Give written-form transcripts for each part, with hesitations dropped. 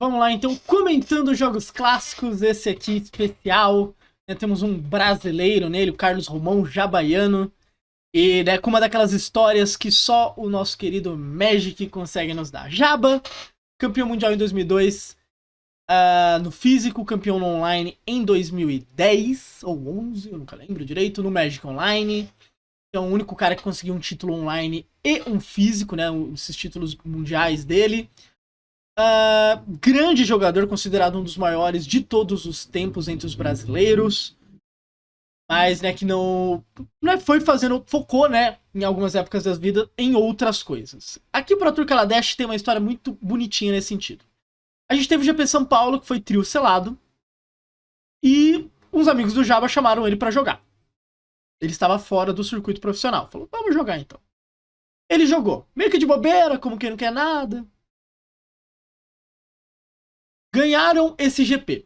Vamos lá, então, comentando jogos clássicos, esse aqui especial, né, temos um brasileiro nele, o Carlos Romao, jabaiano, e né, com uma daquelas histórias que só o nosso querido Magic consegue nos dar. Jaba, campeão mundial em 2002, no físico, campeão no online em 2010, ou 11, eu nunca lembro direito, no Magic Online. Então, o único cara que conseguiu um título online e um físico, né, esses títulos mundiais dele. Grande jogador, considerado um dos maiores de todos os tempos entre os brasileiros, mas né, que não foi fazendo, focou, né, em algumas épocas das vidas em outras coisas. Aqui para o Kaladesh tem uma história muito bonitinha nesse sentido. A gente teve o GP São Paulo, que foi trio selado, e uns amigos do Jaba chamaram ele para jogar. Ele estava fora do circuito profissional, falou, vamos jogar então. Ele jogou, meio que de bobeira, como quem não quer nada. Ganharam esse GP.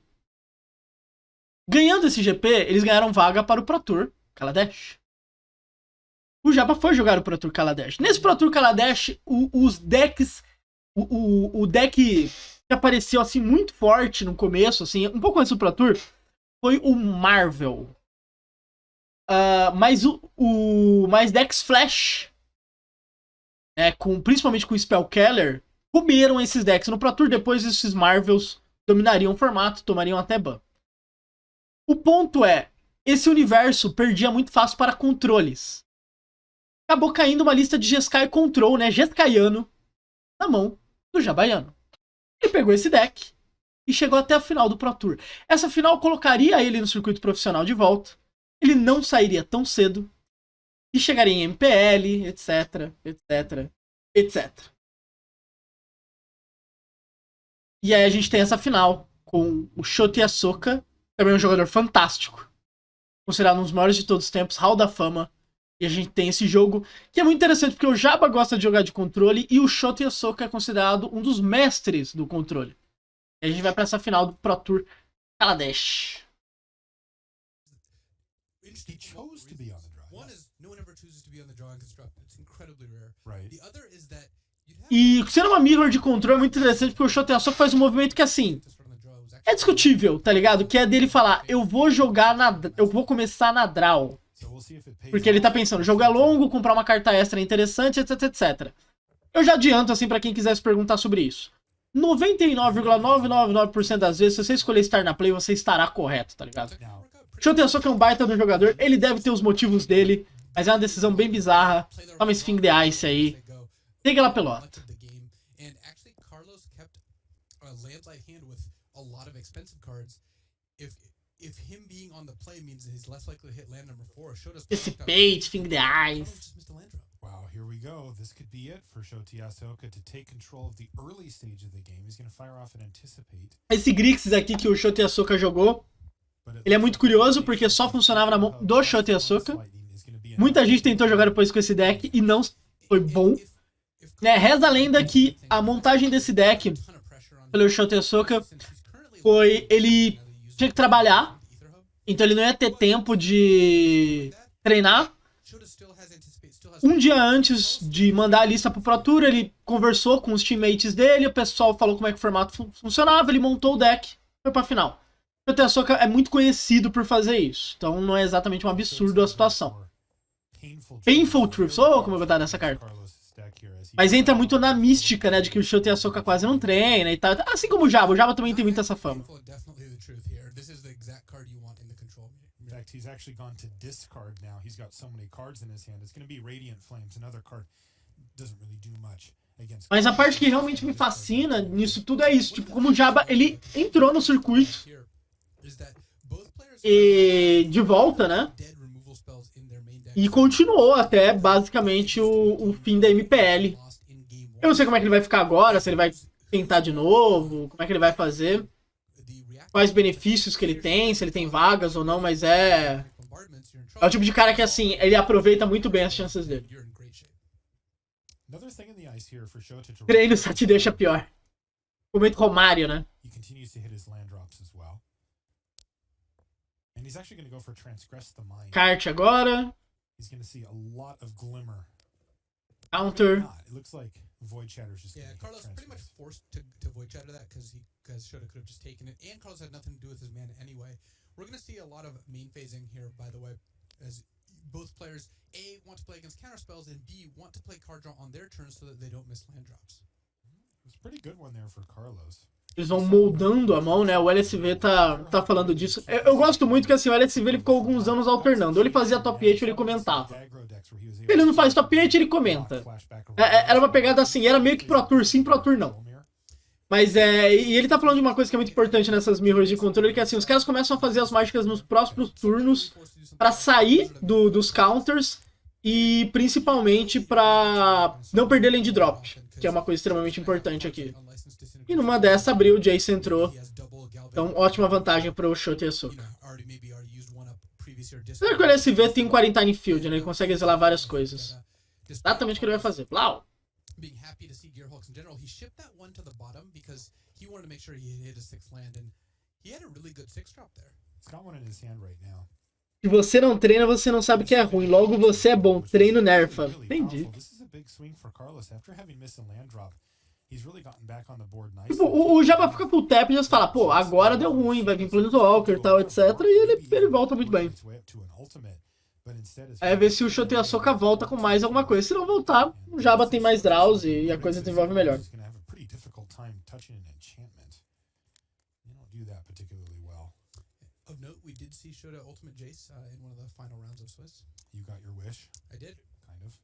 Ganhando esse GP, eles ganharam vaga para o Pro Tour Kaladesh. O Jaba foi jogar o Pro Tour Kaladesh. Nesse Pro Tour Kaladesh, os decks... O deck que apareceu assim muito forte no começo, assim, um pouco antes do Pro Tour, foi o Marvel. Mas mais decks Flash, né, principalmente com o Spellcaller, comeram esses decks. No Pro Tour, depois esses Marvels dominariam o formato, tomariam até ban. O ponto é, esse universo perdia muito fácil para controles. Acabou caindo uma lista de Jeskai Control, né, Jeskaiano, na mão do Jabaiano. Ele pegou esse deck e chegou até a final do Pro Tour. Essa final colocaria ele no circuito profissional de volta. Ele não sairia tão cedo e chegaria em MPL, etc, etc, etc. E aí a gente tem essa final com o Shota e Yasooka, também um jogador fantástico, considerado um dos maiores de todos os tempos, Hall da Fama. E a gente tem esse jogo que é muito interessante porque o Jaba gosta de jogar de controle e o Shota e Yasooka é considerado um dos mestres do controle. E a gente vai para essa final do Pro Tour Kaladesh. He chose to be on the draw. One is no one ever chooses to be on the draw and construct. It's incredibly rare. Right. The other is that e sendo uma mirror de controle é muito interessante porque o Shota Yasooka faz um movimento que assim é discutível, tá ligado? Que é dele falar, eu vou começar na draw. Porque ele tá pensando, o jogo é longo, comprar uma carta extra é interessante, etc, etc. Eu já adianto, assim, pra quem quisesse perguntar sobre isso. 99,999% das vezes, se você escolher estar na play, você estará correto, tá ligado? Shota Yasooka é um baita do jogador, ele deve ter os motivos dele, mas é uma decisão bem bizarra. Toma esse Fing the Ice aí. Pega lá pelota. Esse bait, Fing the Ice. Wow, here we go. This could be it for Shota Yasooka to take control of the early stage of the game. He's going to fire off and anticipate. Esse Grixis aqui que o Shota Yasooka jogou, ele é muito curioso porque só funcionava na mão do Shota Yasooka. Muita gente tentou jogar depois com esse deck e não foi bom. Né, reza a lenda que a montagem desse deck pelo Shota Yasooka foi... Ele tinha que trabalhar, então ele não ia ter tempo de treinar. Um dia antes de mandar a lista pro Pro Tour, ele conversou com os teammates dele, o pessoal falou como é que o formato funcionava, ele montou o deck, foi pra final. O Shota Yasooka é muito conhecido por fazer isso, então não é exatamente um absurdo a situação. Painful Truth, como eu vou dar nessa carta. Mas entra muito na mística, né, de que o Shota Yasooka quase não treina e tal. Assim como o Jaba também tem muito essa fama. He's actually gone to discard now. He's got so many cards in his hand. It's going to be Radiant Flames, another card doesn't really do much against. Mas a parte que realmente me fascina nisso tudo é isso, tipo, como o Jaba, ele entrou no circuito e de volta, né? E continuou até basicamente o fim da MPL. Eu não sei como é que ele vai ficar agora, se ele vai tentar de novo, como é que ele vai fazer. Quais benefícios que ele tem, se ele tem vagas ou não, mas é o tipo de cara que, assim, ele aproveita muito bem as chances dele. Treino só te deixa pior. Momento Romário, né? Kart agora. Counter. It looks like Void Chatter's just Yeah, Carlos pretty much forced to Void Chatter that because Shota could have just taken it, and Carlos had nothing to do with his mana anyway. We're gonna see a lot of main phasing here, by the way, as both players A want to play against counter spells and B want to play card draw on their turn so that they don't miss land drops. It was a pretty good one there for Carlos. Eles vão moldando a mão, né? O LSV tá falando disso. Eu gosto muito que assim, o LSV ele ficou alguns anos alternando. Ou ele fazia top 8 ou ele comentava. Ele não faz top 8, ele comenta. Era uma pegada assim, era meio que Pro Tour sim, Pro Tour não. Mas e ele tá falando de uma coisa que é muito importante nessas mirrors de controle, que é assim, os caras começam a fazer as mágicas nos próximos turnos pra sair dos counters e principalmente pra não perder lane drop, que é uma coisa extremamente importante aqui. E numa dessa abriu, o Jace entrou. Então, ótima vantagem pro Shota e Yasooka. Será que o LSV tem um Quarantine Field, né? Ele consegue exilar várias coisas. Exatamente o que ele vai fazer. Blau! Se você não treina, você não sabe que é ruim. Logo, você é bom. Treino nerfa. Entendi. Tipo, o Jabba fica full tap e já fala, pô, agora deu ruim, vai vir Planeswalker e tal, etc. E ele volta muito bem. Aí ver se o Shota e a Yasooka volta com mais alguma coisa. Se não voltar, o Jabba tem mais draws e a coisa desenvolve melhor. Of note, we did see Shota ultimate Jace in one of the final rounds of Swiss. You got your wish? I did. Kind of.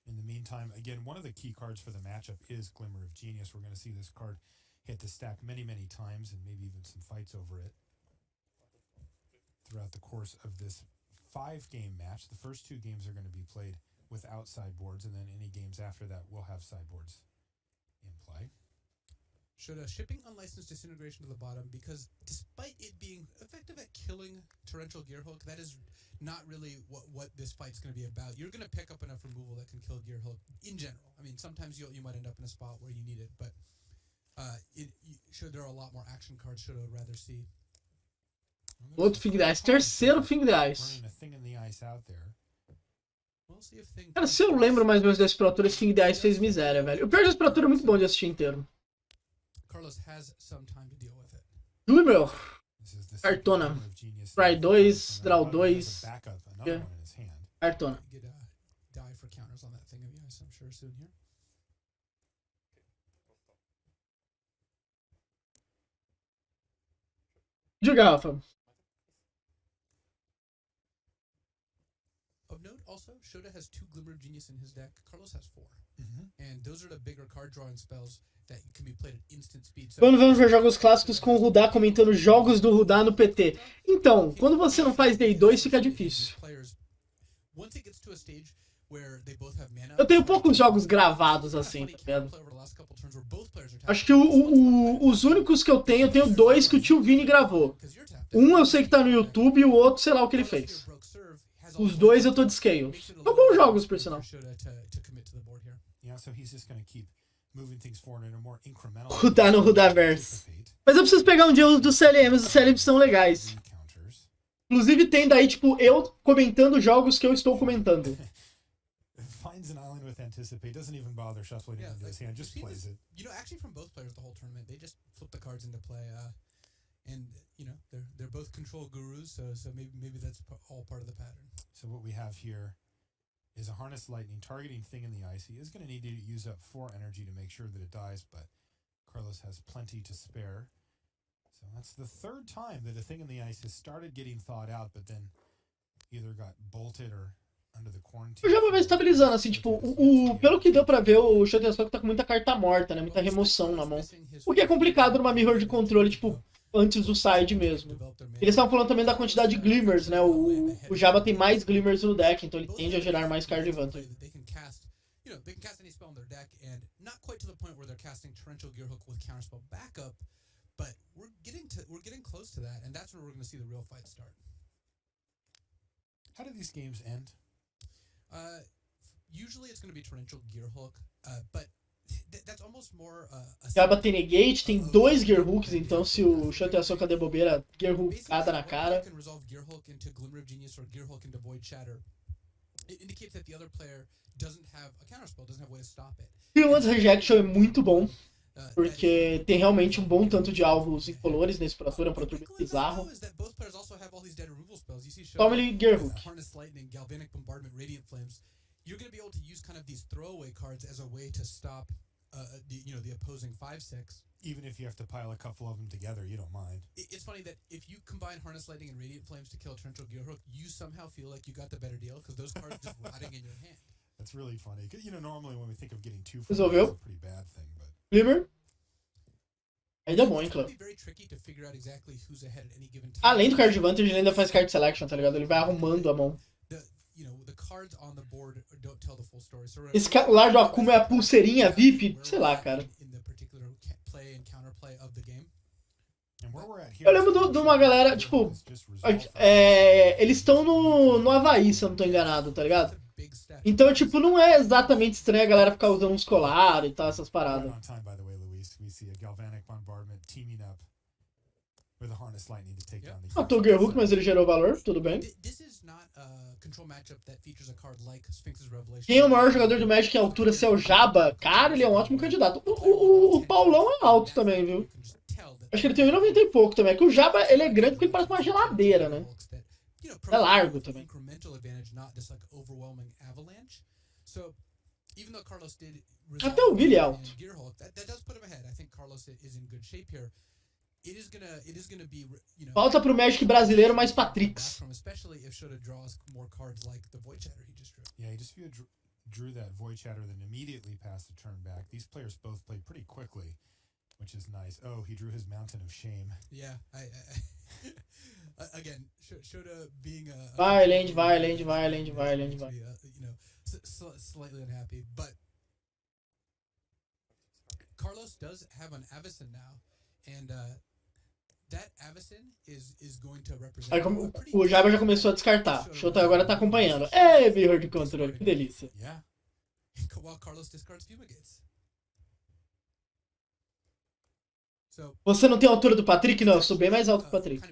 In the meantime, again, one of the key cards for the matchup is Glimmer of Genius. We're going to see this card hit the stack many, many times and maybe even some fights over it throughout the course of this 5-game match. The first 2 games are going to be played without sideboards, and then any games after that will have sideboards in play. Shota shipping unlicensed disintegration to the bottom because despite it being effective at killing Torrential Gearhook, that is not really what this fight's going to be about. You're going to pick up enough removal that can kill Gearhook in general. I mean, sometimes you might end up in a spot where you need it, but there are a lot more action cards Shota would rather see. Outro Thing the Ice. Terceiro Thing the Ice. Cara, se eu lembro mais ou menos desse Pro Tour, esse Thing the Ice fez miséria, velho. O pior desse Pro Tour é muito bom de assistir inteiro. Carlos has some time to deal with it. Glimmer. Cartona. Try 2, draw 2. Cartona. Die for counters on that thing of ice, I'm sure soon here. Diga, Rafa. Of note also, Shota has 2 Glimmer of Genius in his deck. Carlos has 4. And those are the bigger card drawing spells that can be played at instant speed. Quando vamos ver jogos clássicos com o Rudá comentando jogos do Rudá no PT. Então, quando você não faz Day 2 fica difícil. Eu tenho poucos jogos gravados assim, tá vendo? Acho que os únicos que eu tenho 2 que o tio Vini gravou. Um eu sei que tá no YouTube e o outro sei lá o que ele fez. Os 2 eu tô de scale. São bons jogos, por sinal. Rudá no Rudaverse. Mas eu preciso pegar um dia os dos CLMs. Os CLMs são legais. Inclusive tem daí, tipo, eu comentando jogos que eu estou comentando. Finds an island with anticipate, doesn't even bother shuffling it into his hand, just plays it. You know, actually from both players the whole tournament, they just flip the cards into play, and you know they're both control gurus, so maybe that's all part of the pattern. So what we have here is a Harness Lightning targeting Thing in the Ice. He is going to need to use up 4 energy to make sure that it dies, but Carlos has plenty to spare. So that's the 3rd time that a Thing in the Ice has started getting thawed out, but then either got bolted or under the quarantine. Eu já vou ver estabilizando, assim, tipo, pelo que deu pra ver, o Shota e a Yasooka tá com muita carta morta, né? Muita remoção na mão. O que é complicado numa mirror de controle, tipo, antes do side mesmo. Eles estavam falando também da quantidade de glimmers, né? O Jabba tem mais glimmers no deck, então ele tende a gerar mais card advantage. You know, they can cast any spell in their deck, and not quite to the point where they're casting Torrential Gearhook with counterspell backup, but we're getting close to that, and that's where we're going to see the real fight start. How do these games end? Usually it's going to be Torrential Gearhook, but that's almost more Jabba tem negate, tem 2 Gearhooks, então se o Shota e a Yasooka der bobeira, Gearhookada na cara. Can resolve Gearhook into Glimmer of Genius or Gearhook into Void Shatter. it indicates that the other player doesn't have a counterspell, doesn't have a way to stop it. E o Rejection é muito bom, porque tem realmente um bom tanto de alvos incolores nesse Pro Tour, é um Pro Tour bizarro. Toma ele Gear Hook. Harness Lightning, Galvanic Bombardment, Radiant Flames. You're going to be able to use kind of these throwaway cards as a way to stop the opposing 5/6. Even if you have to pile a couple of them together, you don't mind. It's funny that if you combine Harness Lightning and Radiant Flames to kill Torrential Gearhook, you somehow feel like you got the better deal because those cards are just rotting in your hand. That's really funny. Normally when we think of getting two, resolveu. It's a pretty bad thing, but Glimmer. Ainda bom, hein, Clã? Além do card advantage, ele ainda faz card selection, tá ligado? Ele vai arrumando a mão. Esse Lardo Akuma é a pulseirinha VIP? Sei lá, cara. Eu lembro de uma galera, tipo... eles estão no Havaí, se eu não tô enganado, tá ligado? Então, tipo, não é exatamente estranho a galera ficar usando uns colares e tal, essas paradas. Matou o Gearhook, mas ele gerou valor, tudo bem. Quem é o maior jogador do Magic em altura, se é o Jabba? Cara, ele é um ótimo candidato. O Paulão é alto também, viu? Acho que ele tem 1,90 e pouco também. É que o Jabba, ele é grande porque ele parece uma geladeira, né? É largo também. Até o Billy é alto. Falta pro Magic brasileiro mais Patricks. Yeah, he just drew that Void Chatter, then immediately passed the turn back. These players both played pretty quickly, which is nice. Oh, he drew his Mountain of Shame. Yeah, again, Shota being a Violent. Slightly unhappy, but Carlos does have an Avacyn now, and that Avacyn is going to represent. Aí, o Jabba já começou a descartar. O Shota agora tá acompanhando. É, Mirror de controle, que delícia. Yeah. While Carlos discards Fumigates. Você não tem a altura do Patrick? Não, eu sou bem mais alto que o Patrick.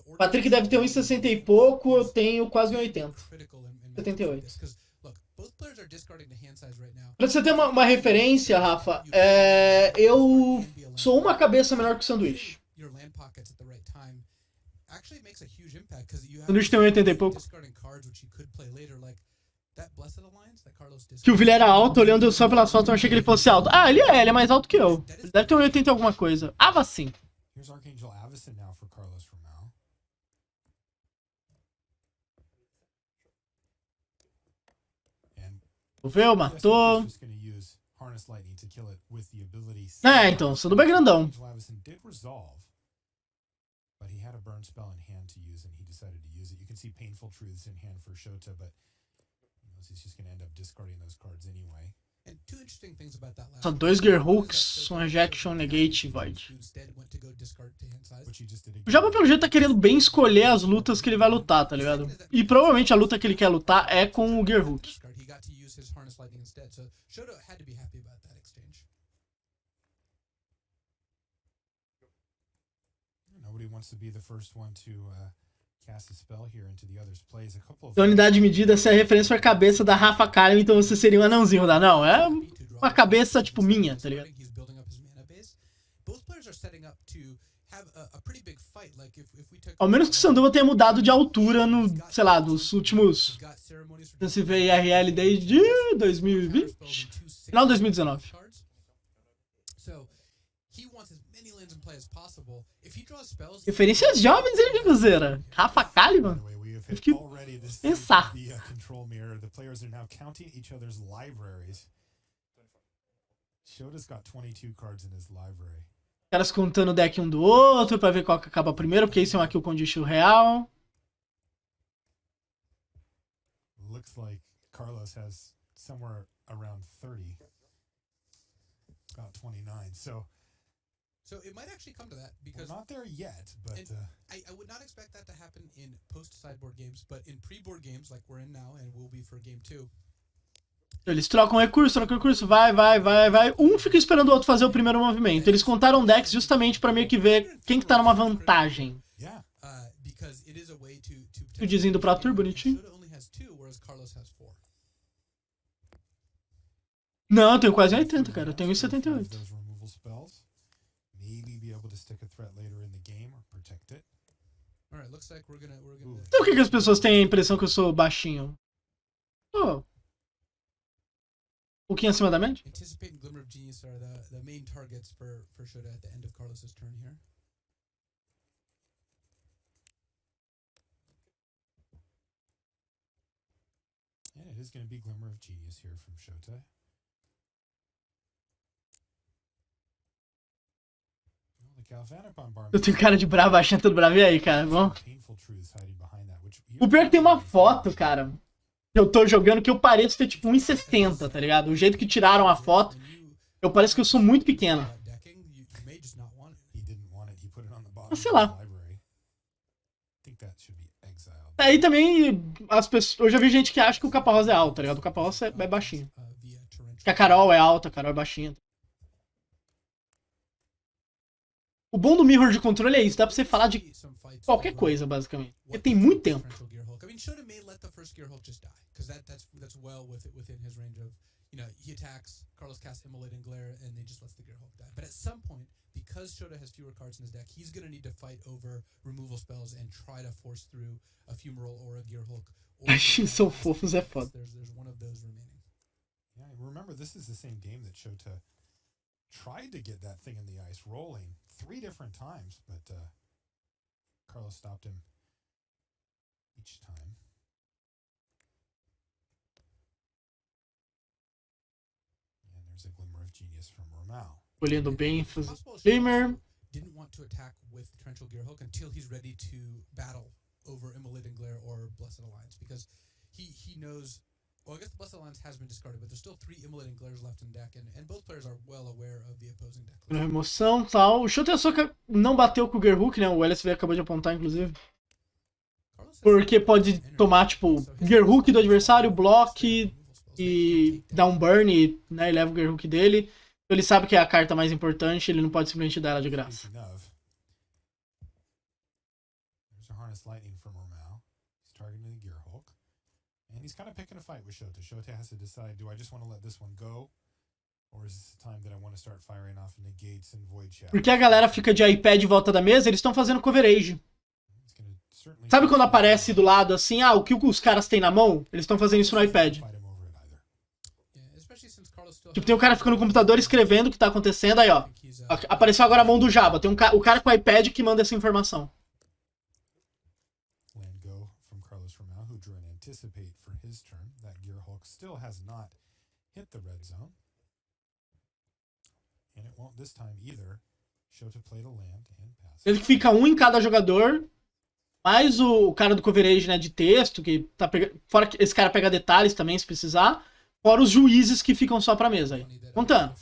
O Patrick deve ter 1,60 e pouco, eu tenho quase 1,80. 78. Pra você ter uma referência, Rafa, eu sou uma cabeça menor que o Sanduíche. O Sanduíche tem 1,80 e pouco. Que o Villa era alto, olhando só pelas fotos, eu achei que ele fosse alto. Ah, ele é mais alto que eu. Ele deve ter 1,80 e alguma coisa. Avacyn. Here's Archangel Avacyn now for Carlos Romao. Choveu, matou. Então, sou do bem grandão. But he had a burn spell in hand to use, and he decided to use it. You can see Painful Truths in hand for Shota, but he's just going to end up discarding those cards anyway. Só 2 Gearhooks, um Rejection, Negate e Void. O Jabba, pelo jeito, tá querendo bem escolher as lutas que ele vai lutar, tá ligado? E provavelmente a luta que ele quer lutar é com o Gearhook. A unidade de medida, se a referência for a cabeça da Rafa Kalimann, então você seria um anãozinho, não? Não, é uma cabeça, tipo, minha, tá ligado? Ao menos que o Sanduva tenha mudado de altura no, sei lá, dos últimos... Você vê IRL desde 2020? Final de 2019. Referências jovens, hein, Vibuzeira? Rafa Kalimann? Eu fiquei pensar. Caras contando o deck um do outro pra ver qual que acaba primeiro, porque isso é uma kill condition real. Looks like Carlos has somewhere around 30. About 29. So it might actually come to that because we're not there yet, but I would not expect that to happen in post-sideboard games, but in pre-board games like we're in now and will be for game 2. Eles trocam recurso, vai. Um fica esperando o outro fazer o primeiro movimento. Eles contaram decks justamente pra meio que ver quem que tá numa vantagem. O desenho do Pro Tour, bonitinho. Não, eu tenho quase 80, cara. Eu tenho 1,78. Those removal spells. Maybe be able to stick a threat later in the game or protect it. Alright, looks like we're gonna. Então por que as pessoas têm a impressão que eu sou baixinho? Oh. Um pouquinho acima da média? Anticipate and Glimmer of Genius are the main targets for Shota at the end of Carlos's turn here. And it is going to be Glimmer of Genius here from Shota. Eu tenho cara de bravo, achando tudo bravo. E aí, cara? Bom? O pior é que tem uma foto, cara. Eu tô jogando que eu pareço ter tipo 1,60, tá ligado? O jeito que tiraram a foto, eu pareço que eu sou muito pequeno. Mas sei lá. Aí também, as pessoas, eu já vi gente que acha que o capa rosa é alto, tá ligado? O capa rosa é baixinho. Que a Carol é alta, a Carol é baixinha. O bom do mirror de controle é isso, dá pra você falar de qualquer coisa, basicamente. Porque tem muito tempo. Shota may let the first Gearhulk just die, because that's well within his range of, he attacks, Carlos casts Immolate and Glare, and then just lets the Gearhulk die. But at some point, because Shota has fewer cards in his deck, he's going to need to fight over removal spells and try to force through a Fumarole or a Gearhulk. São fofos, é foda. There's one of those remaining. Yeah, remember, this is the same game that Shota tried to get that thing in the ice rolling 3 different times, but Carlos stopped him each time. And there's a Glimmer of Genius from Romao. Olhando bem, fazer Glimmer. Didn't want to attack with Torrential Gearhulk until he's ready to battle over Immolate and Glare or Blessed Alliance, because he knows. Well, I guess the Blessed Alliance has been discarded, but there's still 3 Immolate and Glares left in deck, and both players are well aware of the opposing deck. Remoção e tal. O Shota Yasooka não bateu com o Gearhulk, né? O LSV acabou de apontar, inclusive. Porque pode tomar, tipo, Gearhulk do adversário, block e dar um burn, né? E leva o Gearhulk dele. Então ele sabe que é a carta mais importante, ele não pode simplesmente dar ela de graça. There's a Harness Lightning from Romao. He's targeting the Gearhulk. And he's kind of picking a fight with Shota. Shota has to decide, do I just want to let this one go? Or is this the time that I want to start firing off negates and void shadows? Porque a galera fica de iPad em volta da mesa, eles estão fazendo coverage. Sabe quando aparece do lado assim, o que os caras têm na mão? Eles estão fazendo isso no iPad. Tipo, tem um cara que fica no computador escrevendo o que tá acontecendo, aí ó. Apareceu agora a mão do Jabba. Tem o cara com o iPad que manda essa informação. Ele fica um em cada jogador. Mais o cara do coverage, né, de texto, que tá pegando. Fora que esse cara pega detalhes também, se precisar. Fora os juízes que ficam só pra mesa aí. Contando.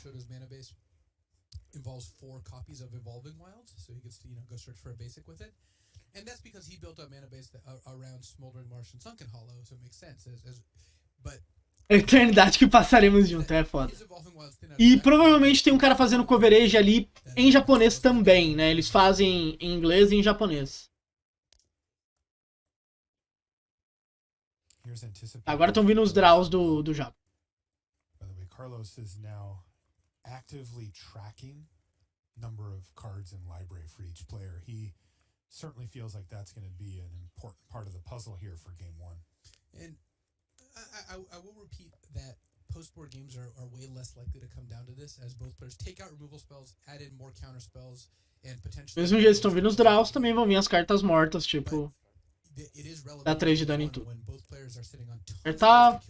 A eternidade que passaremos junto, é foda. E provavelmente tem um cara fazendo coverage ali em japonês também, né? Eles fazem em inglês e em japonês. Agora estão vindo os draws do Jabba. Carlos is now actively tracking number of cards in library for each player. He certainly feels like that's going to be an important part of the puzzle here for game 1. And I will repeat that post-board games are way less likely to come down to this, as both players take out removal spells, add in more counter spells, and potentially... Mesmo jeito, estão vindo os draws, também vão vir as cartas mortas, tipo... Dá 3 de dano em tudo. Acertar...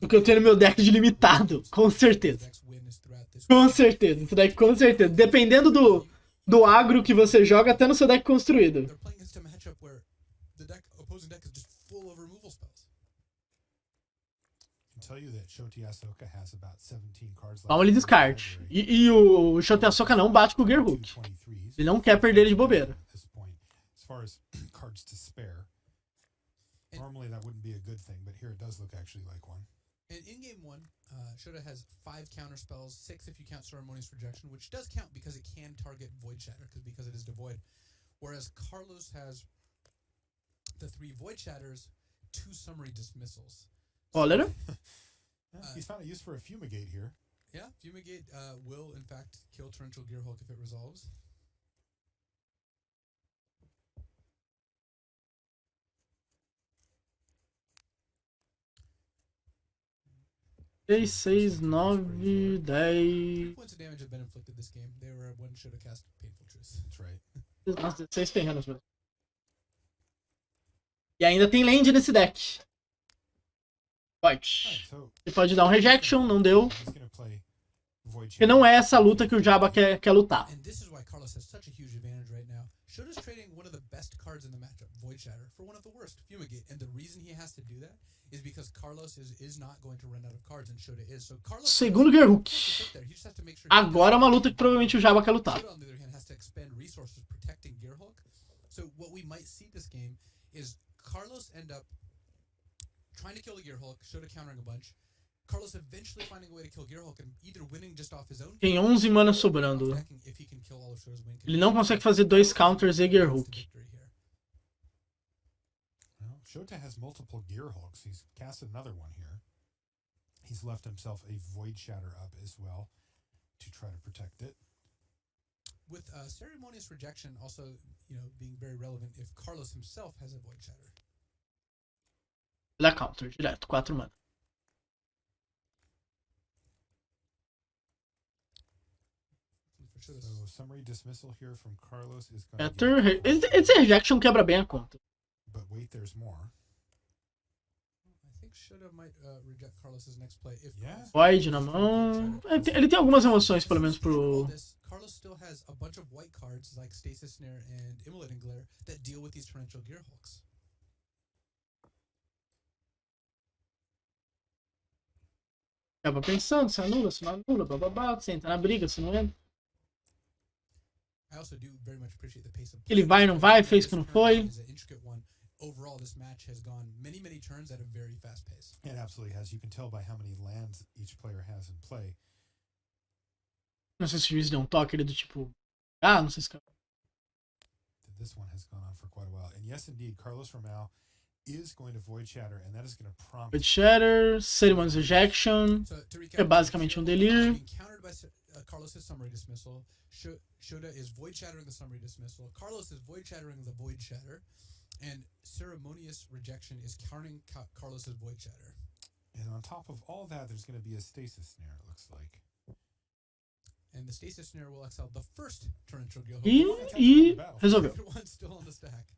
O que eu tenho no meu deck de limitado, com certeza. Com certeza, esse deck com certeza. Dependendo do agro que você joga, até no seu deck construído. Calma, ele descarte. E o Shota Yasooka não bate com o Gearhulk. Ele não quer perder ele de bobeira. Normally that wouldn't be a good thing, but here it does look actually like one. And in game 1, Shota has 5 counter spells, 6 if you count Ceremonious Rejection, which does count because it can target Void Shatter, because it is devoid. Whereas Carlos has the 3 Void Shatters, 2 Summary Dismissals. Cólera. He's found a use for a Fumigate here. Yeah, Fumigate will, in fact, kill Torrential Gearhulk if it resolves. 6, 6, 9, 10. 3 points of damage have been inflicted this game. They were one should have cast Painful Truth. That's right. Nossa, 16 terrenos, velho. E ainda tem land nesse deck. Pode. Ele pode dar um rejection, não deu. Porque não é essa luta que o Jabba quer lutar. And this is why Carlos has such a huge advantage right now. Shota's trading one of the best cards in the matchup, Void Shatter, for one of the worst, Fumigate. And the reason he has to do that is because Carlos is not going to run out of cards and Shota is. So Carlos Segundo Gearhulk. Agora é uma luta que provavelmente o Jabba quer lutar. Shota, on the other hand, has to expend resources protecting Gearhulk. So what we might see this game is Carlos end up trying to kill the Gearhulk, Shota countering a bunch. Carlos eventually finding a way to kill Gearhulk and either winning just off his own. Tem 11 mana sobrando. Ele não consegue fazer 2 counters e Gearhulk. Well, Shota has multiple Gearhulks. He's casted another one here. He's left himself a Void Shatter up as well to try to protect it. With Ceremonious Rejection also, being very relevant if Carlos himself has a Void Shatter. Dá counter direto, 4 mana. So summary dismissal here from Carlos is going Esse rejection quebra bem a conta. But wait, there's more. I think Shota might reject Carlos's next play if Void na mão. Ele tem algumas emoções, pelo menos pro. Carlos still has a bunch of white cards like Stasis Snare and Immolating Glare that deal with these Torrential Gearhulks. Acaba pensando, se anula, se não anula, bababá, você entra na briga, se não entra. Ele vai, não vai, fez que não foi. Overall, this match has gone many turns at a very fast pace. It absolutely has. You can tell by how many lands each player has in play. Não sei se o juiz deu um toque ali do tipo, não sei se. This one has gone on for quite a while, and yes, indeed, Carlos Romao is going to Void Shatter, and that is going to prompt. Void Shatter, Ceremonious Rejection, é basicamente um delírio. Countered by Carlos's Summary Dismissal. Shota is Void Shattering the Summary Dismissal. Carlos is Void Shattering the Void Shatter. And Ceremonious Rejection is countering Carlos's Void Shatter. And on top of all that, there's going to be a Stasis Snare, it looks like. And the Stasis Snare will exile the first Torrential Gearhulk. E resolveu. One still on the stack.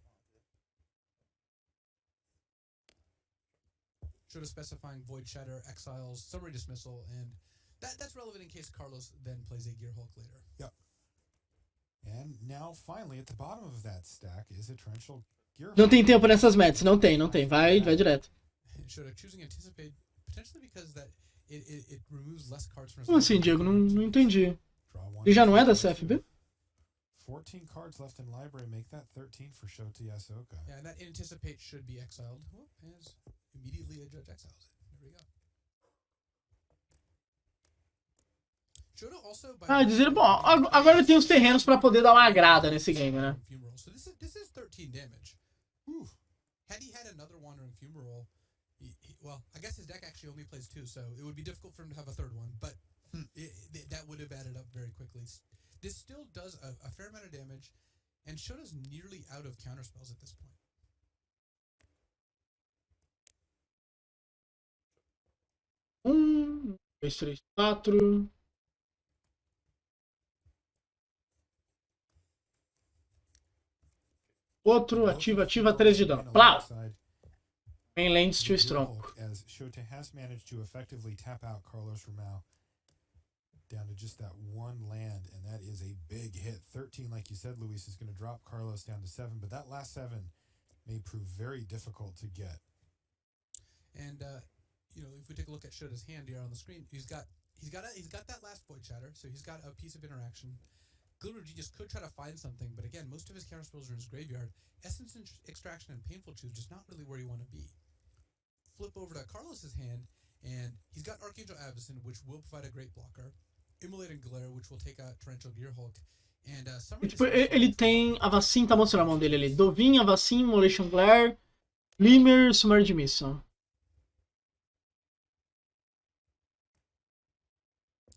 Shota specifying Void Shatter, exiles, Summary Dismissal, and that's relevant in case Carlos then plays a Gearhulk later. Yep. And now, finally, at the bottom of that stack is a Torrential Gearhulk. Não tem tempo nessas matches, não tem. Vai direto. Shota choosing Anticipate, potentially because that it removes less cards from his. Como assim, Diego? Não entendi. Ele já não é da CFB? 14 cards left in library, make that 13 for Shota Yasooka. Yeah, and that Anticipate should be exiled. As immediately a judge exiles it. There we go. Dizer, bom, agora tem os terrenos pra poder dar uma agrada nesse game, né? So this is 13 damage. Had he had another Wandering Fumarole, well, I guess his deck actually only plays 2, so it would be difficult for him to have a third one, but that would have added up very quickly. This still does a fair amount of damage, and Shota's nearly out of counterspells at this point. Dois, 3, 4. Outro, ativa, 3 de dano. Plau! Main lane too strong. As Shota has managed to effectively tap out Carlos Romao down to just that one land, and that is a big hit. 13, like you said, Luis, is going to drop Carlos down to 7, but that last 7 may prove very difficult to get. And if we take a look at Shota's hand here on the screen, he's got that last Void Shatter, so he's got a piece of interaction. Glimmer of Genius could try to find something, but again, most of his counterspells are in his graveyard. Essence Extraction and Painful Choose just not really where you want to be. Flip over to Carlos's hand, and he's got Archangel Avacyn, which will provide a great blocker. Immolating Glare, which will take out Torrential Gearhulk. And ele tem Avacyn, tá mostrando a mão dele ali. Dovin, Avacyn, Immolation Glare, Glimmer, Summary Dismissal.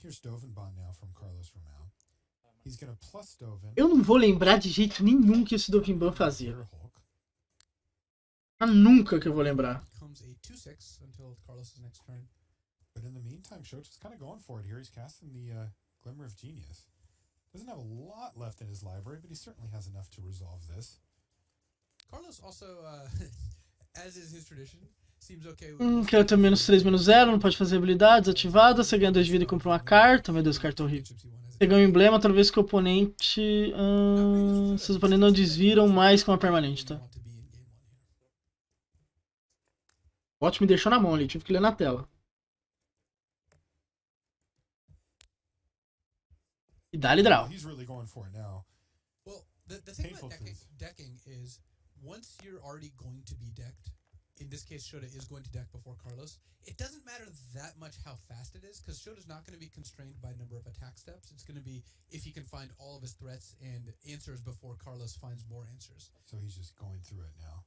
Here's Dovenbon now from Carlos Romao. He's gonna plus Doven. Eu não vou lembrar de jeito nenhum que esse Dovenbon fazia. Gearhulk. Nunca que eu vou lembrar. Becomes a 2/6 until Carlos's next turn. But in the meantime, Shota's kind of going for it here. He's casting the Glimmer of Genius. Doesn't have a lot left in his library, but he certainly has enough to resolve this. Carlos also, as is his tradition, seems okay with... Quero ter -3/-0, não pode fazer habilidades ativadas. Você ganha 2 de vida e compra uma carta. Meu Deus, carta horrível. Você ganha um emblema toda vez que o oponente... seus oponentes não desviram mais que uma permanente, tá? O bot me deixou na mão ali, tive que ler na tela. E dá-lhe draw. He's really going for it now. Well, the thing Painful about decking is, once you're already going to be decked, in this case Shota is going to deck before Carlos, it doesn't matter that much how fast it is, because Shota's not going to be constrained by number of attack steps. It's going to be if he can find all of his threats and answers before Carlos finds more answers. So he's just going through it now.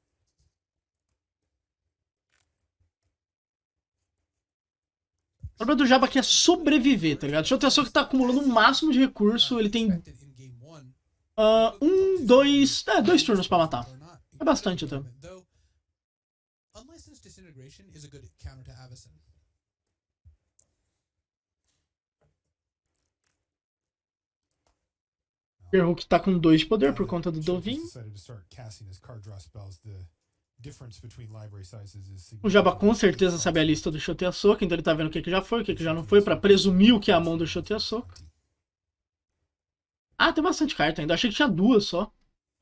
O problema do Jabba aqui é sobreviver, tá ligado? Shota Yasooka tá acumulando o máximo de recurso. Ele tem... dois turnos pra matar. É bastante até. Unlicensed Disintegration is a good counter to Avacyn. Gearhulk tá com 2 de poder por conta do Dovin. O Jabba com certeza sabe a lista do Shota Yasooka, então ele tá vendo o que já foi, o que já não foi, pra presumir o que é a mão do Shota Yasooka. Ah, tem bastante carta ainda. Achei que tinha 2 só.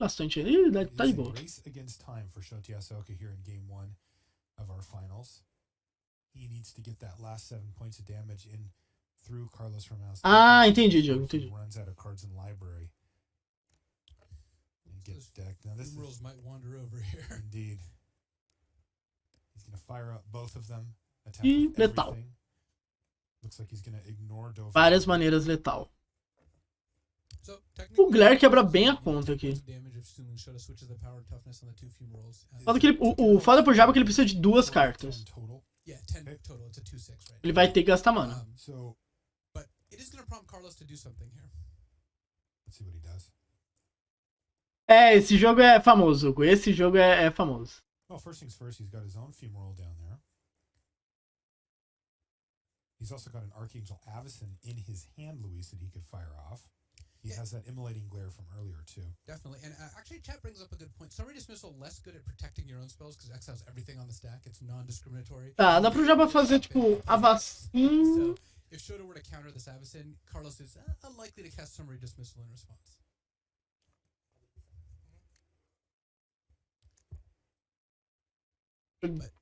Bastante. Ih, tá de boa. Ah, entendi, Diogo. Entendi. Gets decked. Now this rules might wander over here. Indeed. He's going to fire up both of them. Attack E letal. everything. Looks like he's going to ignore Doven. Várias maneiras letal. So, O Glare quebra bem a conta aqui. Foda que o foda pro Jabba é que ele precisa de 2 cartas. Ele vai ter que gastar mana. But it is going to prompt Carlos to do something here. Let's see what he does. É, esse jogo é famoso, Hugo. Esse jogo é famoso. Well, first things first, he's got his own femoral down there. He's also got an Archangel Avacyn in his hand, Luis, that he could fire off. He has that immolating glare from earlier, too. Definitely. And actually, chat brings up a good point. Summary Dismissal less good at protecting your own spells because exiles everything on the stack. It's non-discriminatory. Tá, dá pro Jabba fazer, tipo, a vacina. So, if Shota were to counter this Avacyn, Carlos is unlikely to cast Summary Dismissal in response.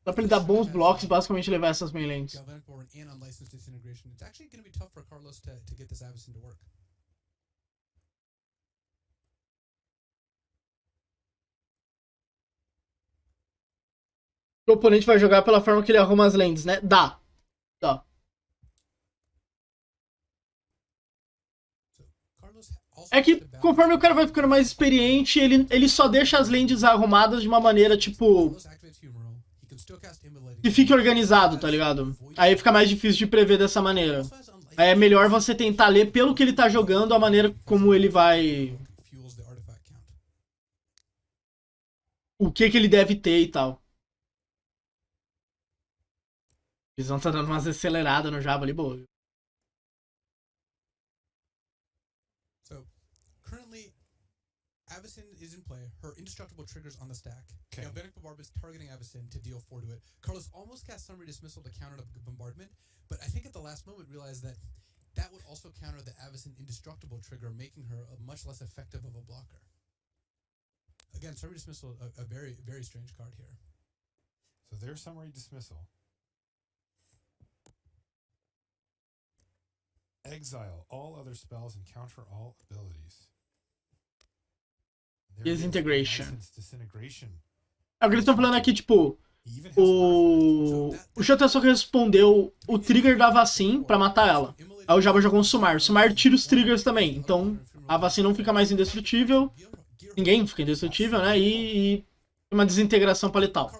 Dá pra ele dar bons blocos e basicamente levar essas main lanes. Galvanic Born and Unlicensed Disintegration. It's actually going to be tough for Carlos to get this Avacyn to work. O oponente vai jogar pela forma que ele arruma as lanes, né? Dá. Dá. É que conforme o cara vai ficando mais experiente, ele só deixa as lanes arrumadas de uma maneira, tipo... que fique organizado, tá ligado? Aí fica mais difícil de prever dessa maneira. Aí é melhor você tentar ler pelo que ele tá jogando, a maneira como ele vai... o que ele deve ter e tal. A visão tá dando umas aceleradas no Jabba ali, boa. Currently, Avacyn is in play. Her indestructible triggers on the stack. Okay. Galvanic Bombardment is targeting Avacyn to deal 4 to it. Carlos almost cast Summary Dismissal to counter the bombardment, but I think at the last moment realized that that would also counter the Avacyn indestructible trigger, making her a much less effective of a blocker. Again, Summary Dismissal, a very, very strange card here. So there's Summary Dismissal. Exile all other spells and counter all abilities. Disintegration. Disintegration. É o que eles estão falando aqui, tipo... O Shota só respondeu o trigger da Avacyn pra matar ela. Aí o Jabba jogou um Sumar. O Sumar tira os triggers também. Então a Avacyn não fica mais indestrutível. Ninguém fica indestrutível, né? E uma desintegração pra letal.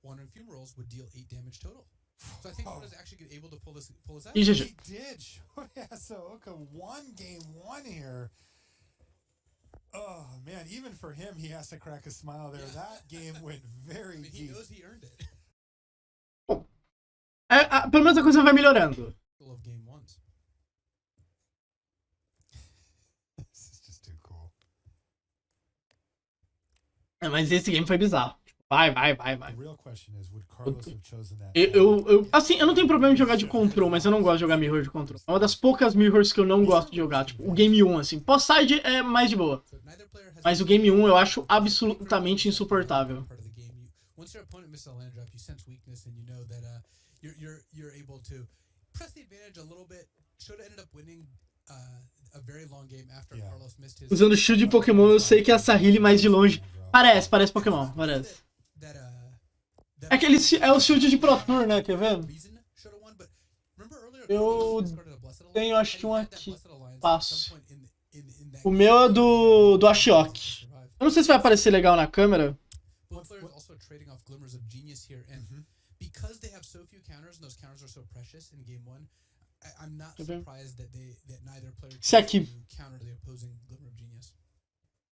Wandering Fumaroles would deal 8 damage total. So I think Shota's actually able to pull this out. E GG. He did. Yasooka won game 1 here. Oh, man, even for him, he has to crack a smile there. That game went very deep. He knows he earned it. Bom, pelo menos a coisa vai melhorando. Of game ones. This is just too cool. Mas esse game foi bizarro. Vai. The real question is, would Carlos have chosen that? Assim, eu não tenho problema de jogar de control, mas eu não gosto de jogar mirror de control. É uma das poucas mirrors que eu não gosto de jogar. Tipo, o game 1, assim. Pós-side é mais de boa. Mas o game 1 eu acho absolutamente insuportável. Once your opponent misses a land drop, you sense weakness and you know that you're able to press the advantage a little bit. Shota ended up winning a very long game after Carlos missed his. Usando shield de Pokémon, eu sei que a Sahili mais de longe. Parece Pokémon, parece. É que é o shield de Pro Tour, né? Quer ver? Eu tenho, acho que um aqui. Passo. O meu é do Ashok. Eu não sei se vai aparecer legal na câmera. Esse aqui.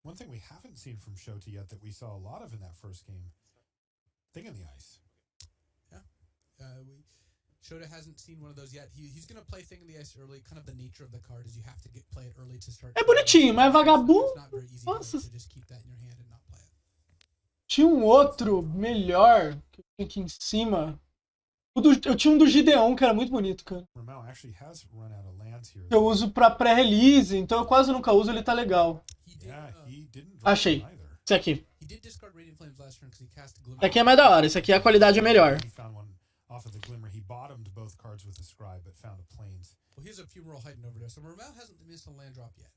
One thing we haven't seen from Shota yet that we saw a lot of in that first game, Thing in the Ice. Yeah. Shota hasn't seen one of those yet. He's going to play Thing in the Ice early. Kind of the nature of the card is you have to play it early to start. É bonitinho, mas vagabundo. Nossa. Tinha um outro melhor que eu tinha aqui em cima. Eu tinha um do Gideon que era muito bonito, cara. Romao actually has run out of lands here. Eu uso pra pré-release, então eu quase nunca uso, ele tá legal. Achei. Esse aqui. Esse aqui é mais da hora, esse aqui a qualidade é melhor. Off of the Glimmer, he bottomed both cards with a Scry, but found a Plains. Well, here's a Fumarole hiding over there. So Romao hasn't missed a land drop yet.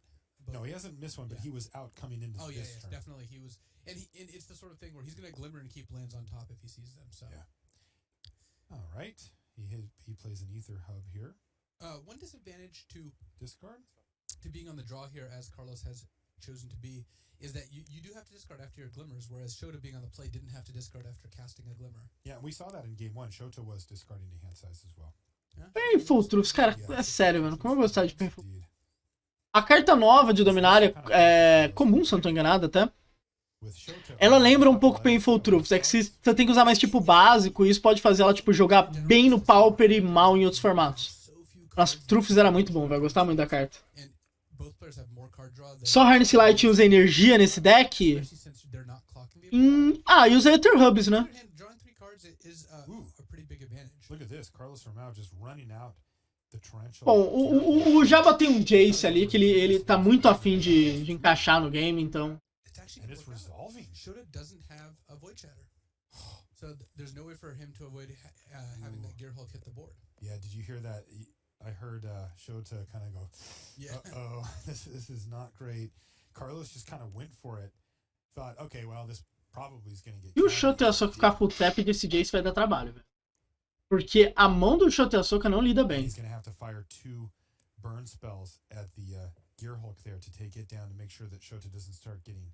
But no, he hasn't missed one, but he was out coming into this turn. Definitely he was. And it's the sort of thing where he's going to Glimmer and keep lands on top if he sees them. So. Yeah. All right. He plays an Ether Hub here. One disadvantage to discard to being on the draw here, as Carlos has chosen to be, is that you do have to discard after your Glimmers, whereas Shota being on the play didn't have to discard after casting a Glimmer. Yeah, we saw that in game 1. Shota was discarding to hand size as well. Painful Truths, cara, é sério, mano. Como eu gostava de Painful. A carta nova de Dominária é comum, se eu não tô enganado até. Ela lembra um pouco Painful Truths. É que se você tem que usar mais tipo básico, isso pode fazer ela tipo jogar bem no Pauper e mal em outros formatos. Nossa, Truths era muito bom, vai gostar muito da carta. Só Harness Light usa energia nesse deck? E usa Ether Hubs, né? Bom, o Jabba tem um Jace ali que ele tá muito afim de encaixar no game, então. Shota doesn't have a Void Shatter. So there's no way for him to avoid having that Gear Hulk hit the board. Yeah, did you hear that? I heard Shota kind of go, uh-oh, this is not great. Carlos just kind of went for it. Thought, okay, well, this probably is going to get... E o Shota Yasooka ficar full tap desse Jace vai dar trabalho, velho. Porque a mão do Shota Yasooka não lida bem. He's going to have to fire 2 burn spells at the Gear Hulk there to take it down to make sure that Shota doesn't start getting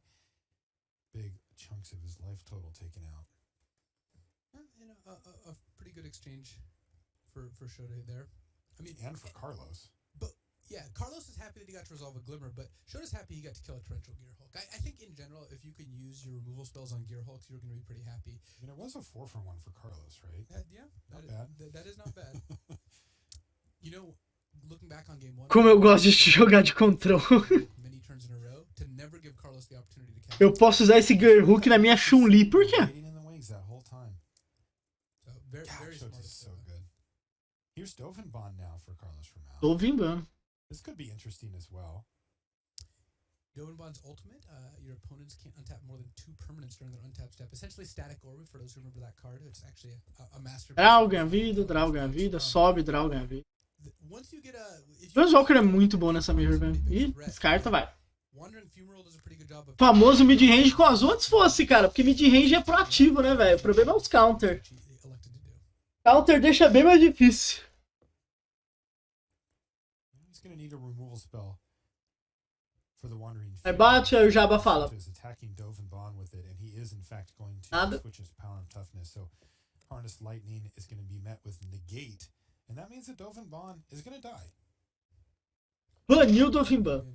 big chunks of his life total taken out. A pretty good exchange for Shota there. I mean, and for Carlos. But yeah, Carlos is happy that he got to resolve a Glimmer, but Shota's happy he got to kill a Torrential Gear Hulk. I think in general, if you can use your removal spells on Gear Hulks, you're going to be pretty happy. I mean, it was a 4-for-1 for Carlos, right? Not bad. That is not bad. You know, looking back on game 1, como eu gosto de jogar de control. many turns in a row to never give Carlos the opportunity to catch. Eu posso usar esse Gear Hook na minha Chun-Li, por quê? So good. Here's Dovinbon now for Carlos Romao. Dovinbon. This could be interesting as well. Dovinbon's ultimate, your opponents can't untap more than 2 permanents during their untap step. Essentially Static Orbit, for those who remember that card. It's actually a master. Draw ganha vida, sobe, draw ganha vida. O Walker é muito bom nessa mirror, velho. Ih, descarta, vai. Famoso mid-range com as outras fosse, cara. Porque mid-range é proativo, né, velho? O problema é os counter. Counter deixa bem mais difícil. Aí bate, aí o Jabba fala. Nada. Harness Lightning is going to be met with negate, and that means that Dovin is going to die. Baniu do Dovin.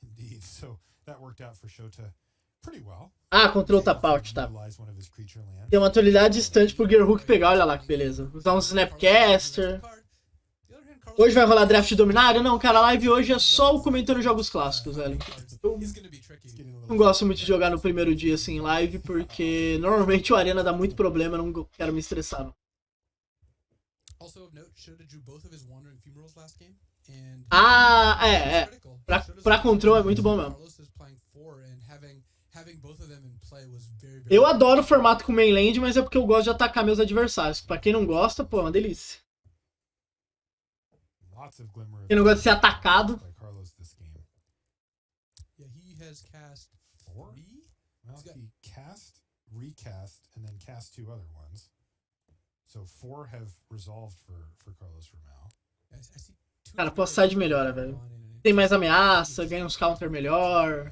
Indeed, so that worked out for Shota pretty well. Ah, control tap-out, tá. Utilize one of his creature lands. Tem uma atualidade distante pro Gearhook pegar, olha lá que beleza. Usar um Snapcaster. Hoje vai rolar draft dominário? Não, cara, a live hoje é só o comentando jogos clássicos, velho. Eu não gosto muito de jogar no primeiro dia assim em live, porque normalmente o Arena dá muito problema, eu não quero me estressar. Não. Ah, pra control é muito bom mesmo. Eu adoro o formato com mainland, mas é porque eu gosto de atacar meus adversários. Pra quem não gosta, pô, é uma delícia. Quem não gosta de ser atacado. He cast, recast, and then cast 2 other ones. So 4 have resolved for Carlos Romao. Cara, pô, side melhora, velho. Tem mais ameaça, ganha uns counter melhor.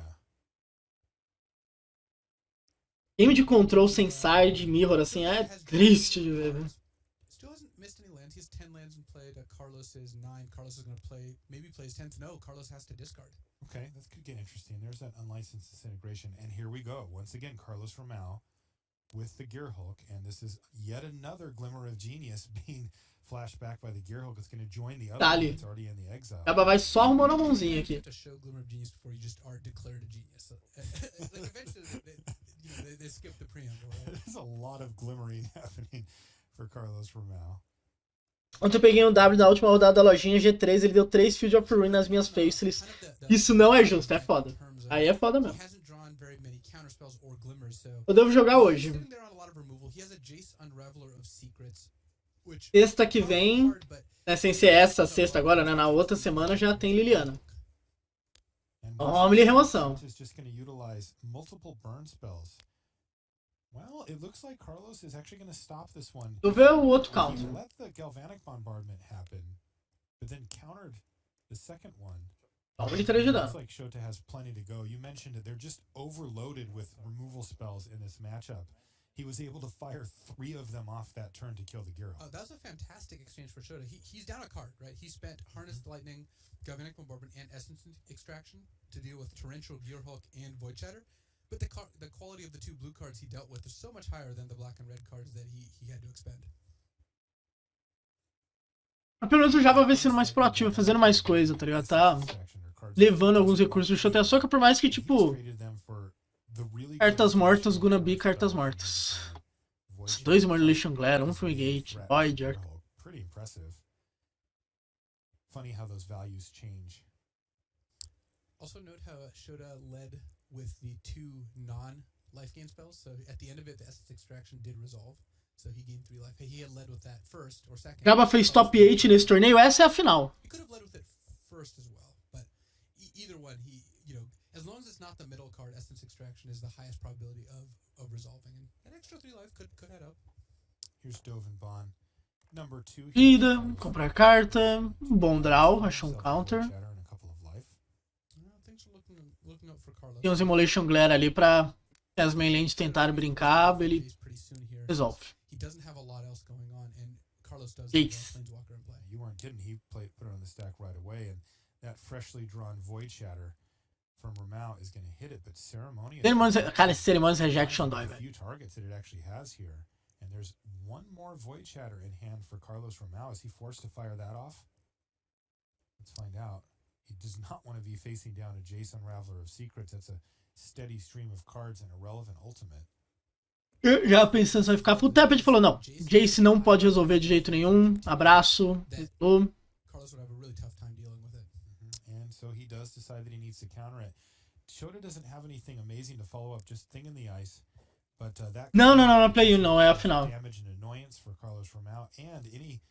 Game de control sem side, mirror, assim, é triste de ver, velho. Carlos is 9. Carlos is going to play, maybe plays 10th. No, Carlos has to discard. Okay, that could get interesting. There's that unlicensed disintegration. And here we go. Once again, Carlos Romao with the Gearhook. And this is yet another glimmer of genius being flashed back by the Gearhook. It's going to join the other one that's already in the exile. Acaba vai só arrumando a mãozinha aqui. To show glimmer of genius before you just are declared a genius. So, like eventually, they skip the preamble, right? There's a lot of glimmering happening for Carlos Romao. Ontem eu peguei um W na última rodada da lojinha G3, ele deu 3 Field of Ruin nas minhas faces. Isso não é justo, é foda. Aí é foda mesmo. Eu devo jogar hoje. Sexta que vem, né, sem ser essa sexta agora, né, na outra semana já tem Liliana. Homem de remoção. Well, it looks like Carlos is actually going to stop this one. Tu vê o outro counter. He let the galvanic bombardment happen, but then countered the second one. Homem de 3 de dano. Looks like Shota has plenty to go. You mentioned it. They're just overloaded with removal spells in this matchup. He was able to fire 3 of them off that turn to kill the Gearhook. Oh, that was a fantastic exchange for Shota. He's down a card, right? He spent Harnessed Lightning, Galvanic Bombardment, and Essence Extraction to deal with Torrential Gearhook and Void Shatter. But the quality of the 2 blue cards he dealt with is so much higher than the black and red cards that he had to expend. Pelo menos o Java vai sendo mais proativo, fazendo mais coisa, tá ligado? Tá levando alguns recursos do Shota Yasooka, por mais que, tipo, cartas mortas, gonna be cartas mortas. Os 2 Immolation Glare, 1 Fumigate, Voyager. Pretty impressive. Funny how those values change. Also note how Shota led with the 2 non-life gain spells. So at the end of it, the Essence Extraction did resolve. So he gained 3 life. He had led with that first or second. Gaba fez top 8 nesse torneio, essa é a final. He could have led with it first as well, but either one, as long as it's not the middle card, Essence Extraction is the highest probability of resolving. And an extra 3 life could add up. Here's Dovin Bond. Number 2. Ida, comprar carta, um bom draw, achou um counter. Tem uns Immolation Glare ali pra as mainlands tentarem brincar, ele resolve. Jace. You weren't kidding. He put it on the stack right away, and that freshly drawn Void Shatter from Romao is going to hit it, but Ceremonious... Cara, esse Ceremonious Rejection dói, velho. Few targets that it actually has here, and there's one more Void Shatter in hand for Carlos Romao. Is he forced to fire that off? Let's find out. He does not want to be facing down a Jace Unraveler of Secrets. That's a steady stream of cards and a relevant ultimate. Eu já pensando se vai ficar full tap, a gente falou, não, Jace não pode resolver de jeito nenhum, abraço, Carlos would have a really tough time dealing with it. And so he does decide that he needs to counter it. Shota doesn't have anything amazing to follow up, just Thing in the Ice. But that não, play you, não, é a final. Damage and annoyance for Carlos Romao and any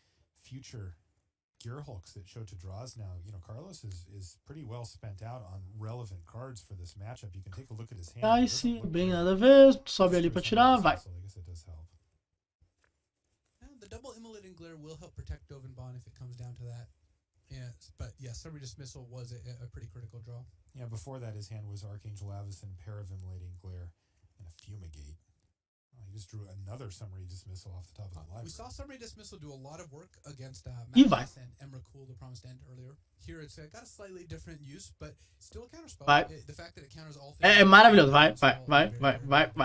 future Gearhulks that Shota draws now. Carlos is pretty well spent out on relevant cards for this matchup. You can take a look at his hand. Ice, bem nada a ver, sobe ali pra tirar, vai. The double Immolating Glare will help protect Dovin Bond if it comes down to that. Yes, but yes, Summary Dismissal was a pretty critical draw. Yeah, before that his hand was Archangel Avacyn, pair of Immolating Glare, and a Fumigate. He just drew another summary dismissal off the top of the library. We saw summary dismissal do a lot of work against E vai. Magnus and Emrakul, the Promised End, earlier. Here it's got a slightly different use, but still a counterspell. Vai. The fact that it counters all É maravilhoso. Vai.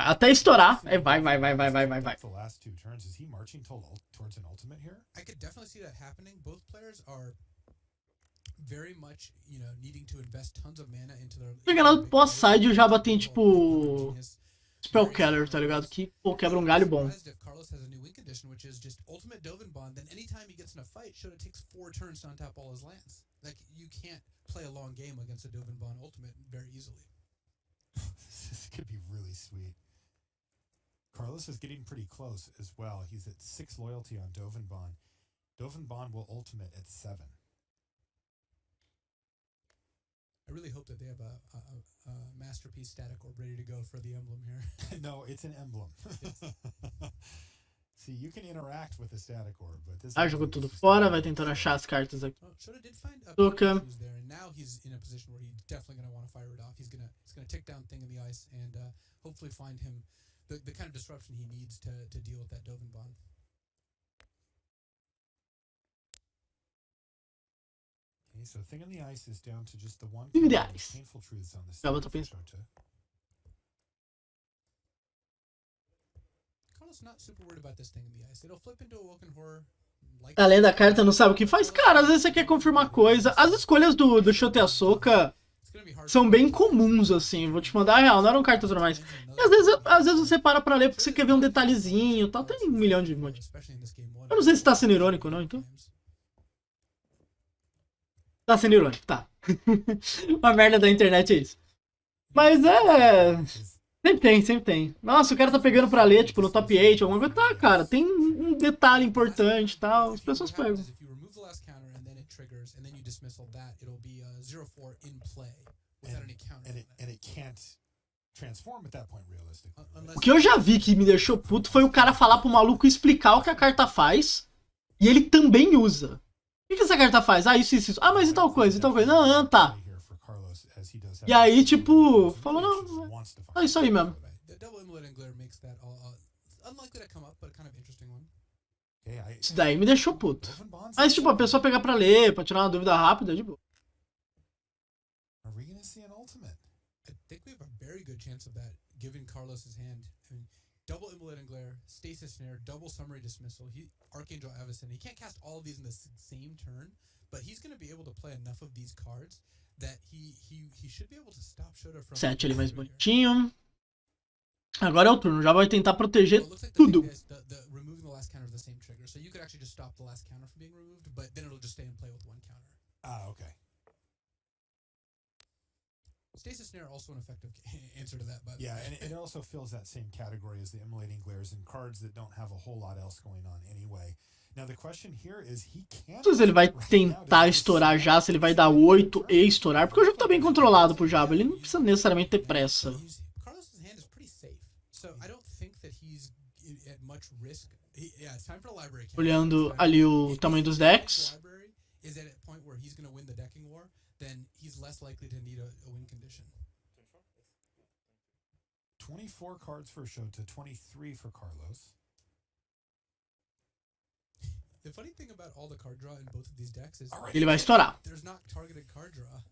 Até estourar. Vai. The last 2 turns, is he marching towards an ultimate here? I could definitely see that happening. Both players are very much, needing to invest tons of mana into their... Chegando no boss-side, o Jabba tem, tipo... Spellcaller, tá ligado? Que, pô, quebra um galho bom. If Carlos has a new win condition, which is just ultimate Dovin Bond, then anytime he gets in a fight, Shota takes 4 turns to untap all his lands. Like, you can't play a long game against a Dovin Bond ultimate very easily. This could be really sweet. Carlos is getting pretty close as well. He's at 6 loyalty on Dovin Bond. Dovin Bond will ultimate at 7. I really hope that they have a masterpiece static orb ready to go for the emblem here. No, it's an emblem. See, you can interact with the static orb, but this... Jogou tudo fora, vai tentar achar as cartas aqui. Shota did find a Yasooka. there, and now he's in a position where he's definitely going to want to fire it off. He's gonna tick down Thing in the Ice and hopefully find him the kind of disruption he needs to deal with that Dovin Bond. Okay, so Thing in the Ice is down to just the one Thing in the card. Ice. Painful truths on this. Jabba tá pensando. Carlos not super worried about this Thing in the Ice. It'll flip into Awoken Horror. Além da carta, não sabe o que faz. Cara, às vezes você quer confirmar coisa. As escolhas do Shota e Yasooka são bem comuns, assim. Vou te mandar a real, não eram cartas normais. E às vezes você para pra ler porque você quer ver um detalhezinho e tal. Tem 1 milhão de mods. Eu não sei se tá sendo irônico ou não, então. Tá sendo irônico, tá. Uma merda da internet é isso. Mas sempre tem. Nossa, o cara tá pegando pra ler, tipo, no top 8, alguma coisa. Tá, cara, tem um detalhe importante e tal. As pessoas pegam. O que eu já vi que me deixou puto foi o cara falar pro maluco explicar o que a carta faz e ele também usa. O que essa carta faz? Ah, isso. Ah, mas e tal coisa, Não, tá. E aí, tipo, falou, não, é isso aí mesmo. Isso daí me deixou puto. Mas, tipo, a pessoa pegar pra ler, pra tirar uma dúvida rápida, de boa. I think we have a very good chance of that, given Carlos's hand. I mean, double Immolating Glare, Stasis Snare, double Summary Dismissal, Archangel Avacyn. He can't cast all of these in the same turn, but he's going to be able to play enough of these cards that he should be able to stop Shota from... 7 ali mais bonitinho. Agora é o turno, já vai tentar proteger tudo. Removing the last counter of the same trigger. So you could actually just stop the last counter from being removed, but then it'll just stay in play with one counter. Ah, okay. Stasis Snare also an effective answer to that, by the way. Yeah, and it also fills that same category as the Immolating Glares and cards that don't have a whole lot else going on anyway. Now the question here is he can't... Não sei se ele vai tentar estourar já, se ele vai dar 8 e estourar, porque o jogo tá bem controlado pro Jabba, ele não precisa necessariamente ter pressa. Carlos's hand is pretty safe, so I don't think that he's at much risk. Yeah, it's time for a library. Olhando ali o tamanho dos decks. Is at a point where he's going to win the decking war, then he's less likely to need a win condition. 24 cards for Shota, 23 for Carlos. The funny thing about all the card draw in both of these decks is Ele vai estourar. There's not targeted card draw.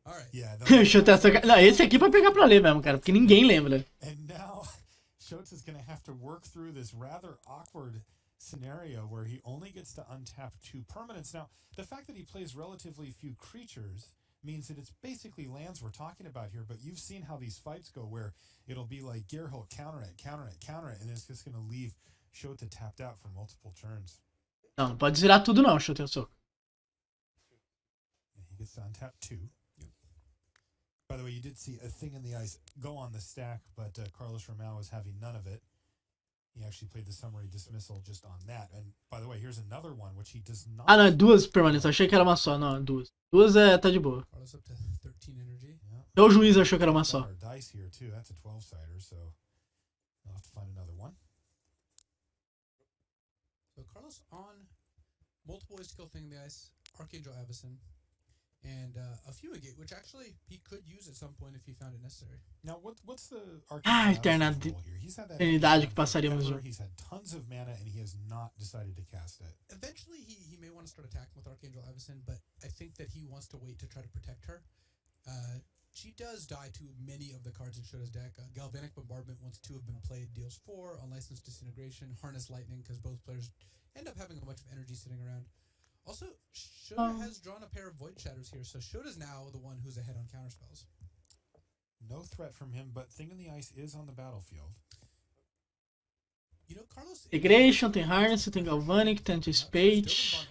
All right. Yeah, Não, esse aqui é pra pegar pra ler mesmo, cara, porque ninguém lembra. And now Shota's going to have to work through this rather awkward scenario where he only gets to untap 2 permanents. Now, the fact that he plays relatively few creatures means that it's basically lands we're talking about here, but you've seen how these fights go where it'll be like Gearhult, counter it, and it's just going to leave Shota tapped out for multiple turns. Não pode zerar tudo não, Shota Yasooka. He gets to untap 2. By the way, you did see a Thing in the Ice go on the stack, but Carlos Romao is having none of it. He actually played the summary dismissal just on that. And by the way, here's another one which he does not... Ah, não, é 2 permanentes. Achei que era uma só. Não, é 2. 2 tá de boa. Carlos up to 13 energy. O juiz achou que era uma só. Dice here too. That's a 12-sider, so I'll have to find another one. So Carlos on multiple ways to kill Thing in the Ice, Archangel Avacyn. and a fumigate, which actually he could use at some point if he found it necessary. Now, what's the eternidade que passaríamos. He's had tons of mana and he has not decided to cast it. Eventually, he may want to start attacking with Archangel Avacyn, but I think that he wants to wait to try to protect her. She does die to many of the cards in Shota's deck. Galvanic Bombardment, once 2 have been played, deals 4. Unlicensed Disintegration, Harness Lightning, because both players end up having a bunch of energy sitting around. Also, Shota has drawn a pair of Void Shatters here, so Shota's now the one who's ahead on counterspells. No threat from him, but Thing in the Ice is on the battlefield. You know, Carlos... Integration, tem Harness, tem Galvanic, tem Anticipate.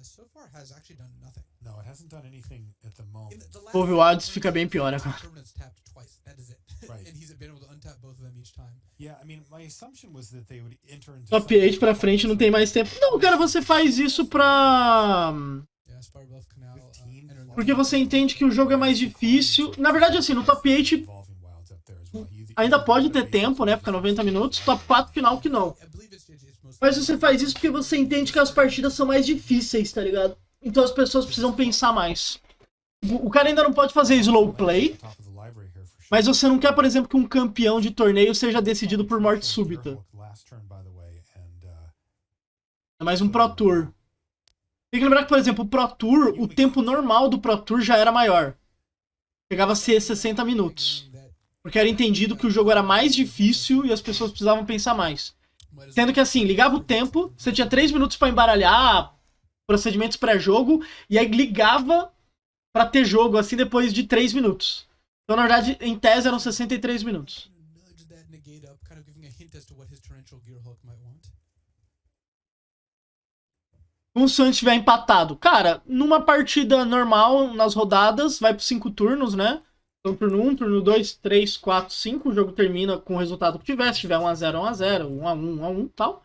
So far has actually done nothing. No, it hasn't done anything at the moment. O Wilds fica bem pior agora. Right. And he's been able to untap both of them each time. Yeah, I mean, my assumption was that they would enter into Top 8 pra frente não tem mais tempo. Não, cara, você faz isso pra... Porque você entende que o jogo é mais difícil. Na verdade, assim, no top 8 ainda pode ter tempo, né? Fica 90 minutos. Top 4 final que não. Mas você faz isso porque você entende que as partidas são mais difíceis, tá ligado? Então as pessoas precisam pensar mais. O cara ainda não pode fazer slow play, mas você não quer, por exemplo, que um campeão de torneio seja decidido por morte súbita. É mais um Pro Tour. Tem que lembrar que, por exemplo, o Pro Tour, o tempo normal do Pro Tour já era maior. Chegava a ser 60 minutos. Porque era entendido que o jogo era mais difícil e as pessoas precisavam pensar mais. Sendo que assim, ligava o tempo, você tinha 3 minutos pra embaralhar procedimentos pré-jogo, e aí ligava pra ter jogo, assim, depois de 3 minutos. Então, na verdade, em tese, eram 63 minutos. Como se antes estiver empatado. Cara, numa partida normal, nas rodadas, vai para 5 turnos, né? Então, turno 1, turno 2, 3, 4, 5. O jogo termina com o resultado que tiver. Se tiver 1x0, 1x0, 1x1, 1x1 e tal.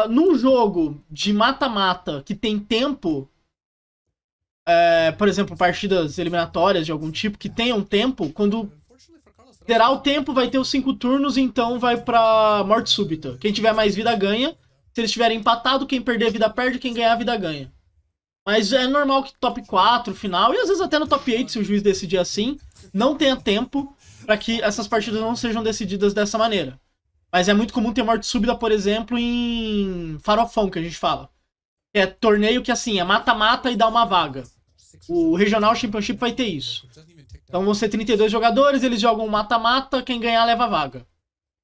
Num jogo de mata-mata que tem tempo, por exemplo, partidas eliminatórias de algum tipo que tenham tempo, quando terá o tempo, vai ter os 5 turnos, então vai pra morte súbita. Quem tiver mais vida ganha. Se eles estiverem empatados, quem perder a vida perde, quem ganhar a vida ganha. Mas é normal que top 4, final, e às vezes até no top 8, se o juiz decidir assim, não tenha tempo para que essas partidas não sejam decididas dessa maneira. Mas é muito comum ter morte súbita, por exemplo, em farofão, que a gente fala. É torneio que, assim, é mata-mata e dá uma vaga. O Regional Championship vai ter isso. Então vão ser 32 jogadores, eles jogam mata-mata, quem ganhar leva a vaga.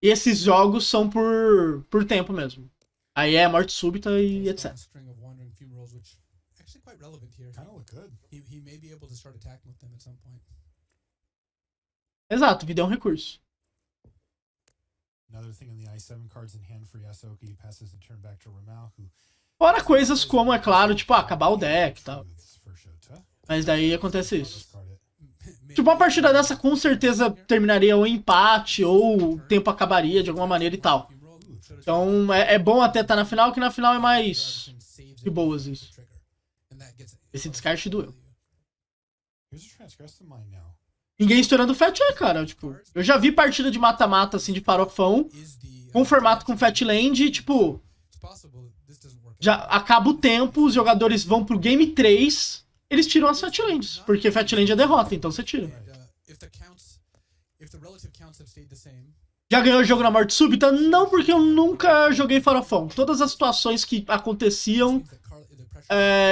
E esses jogos são por tempo mesmo. Aí é morte súbita e etc. Exato, vida é um recurso. Fora coisas como, é claro, tipo, acabar o deck e tal. Mas daí acontece isso. Tipo, uma partida dessa com certeza terminaria ou em empate, ou o tempo acabaria de alguma maneira e tal. Então é bom até estar na final, que na final é mais de boas isso. Esse descarte doeu. Ninguém estourando Fat cara. Tipo, eu já vi partida de mata-mata assim de farofão com formato com Fatland, tipo, já acaba o tempo, os jogadores vão pro game 3, eles tiram as Fatlands, porque Fatland é derrota, então você tira. Já ganhou o jogo na morte súbita? Não, porque eu nunca joguei farofão. Todas as situações que aconteciam,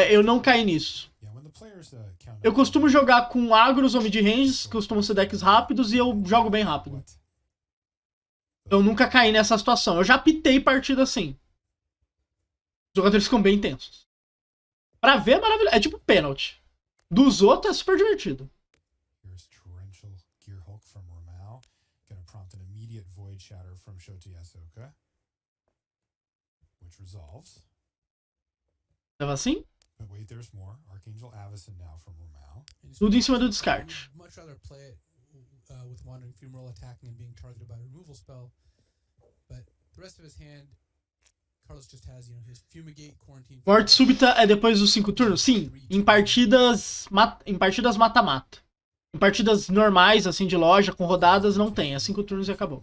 eu não caí nisso. Eu costumo jogar com agros ou mid-ranges, que costumam ser decks rápidos, e eu jogo bem rápido. Eu nunca caí nessa situação. Eu já pitei partida assim. Os jogadores ficam bem intensos. Pra ver é maravilhoso. É tipo pênalti. Dos outros é super divertido. Void Shatter from Shota Yasooka, which resolves. Tava assim? But wait, there's more. Archangel Avacyn now from Romao. Tudo em cima do descarte. Much rather play it with Wandering Fumarole attacking and being targeted by a removal spell. But the rest of his hand, Carlos just has, you know, his Fumigate, Quarantine. Morte súbita é depois dos 5 turnos? Sim, em partidas mata-mata. Em partidas normais, assim, de loja, com rodadas, não tem. É 5 turnos e acabou.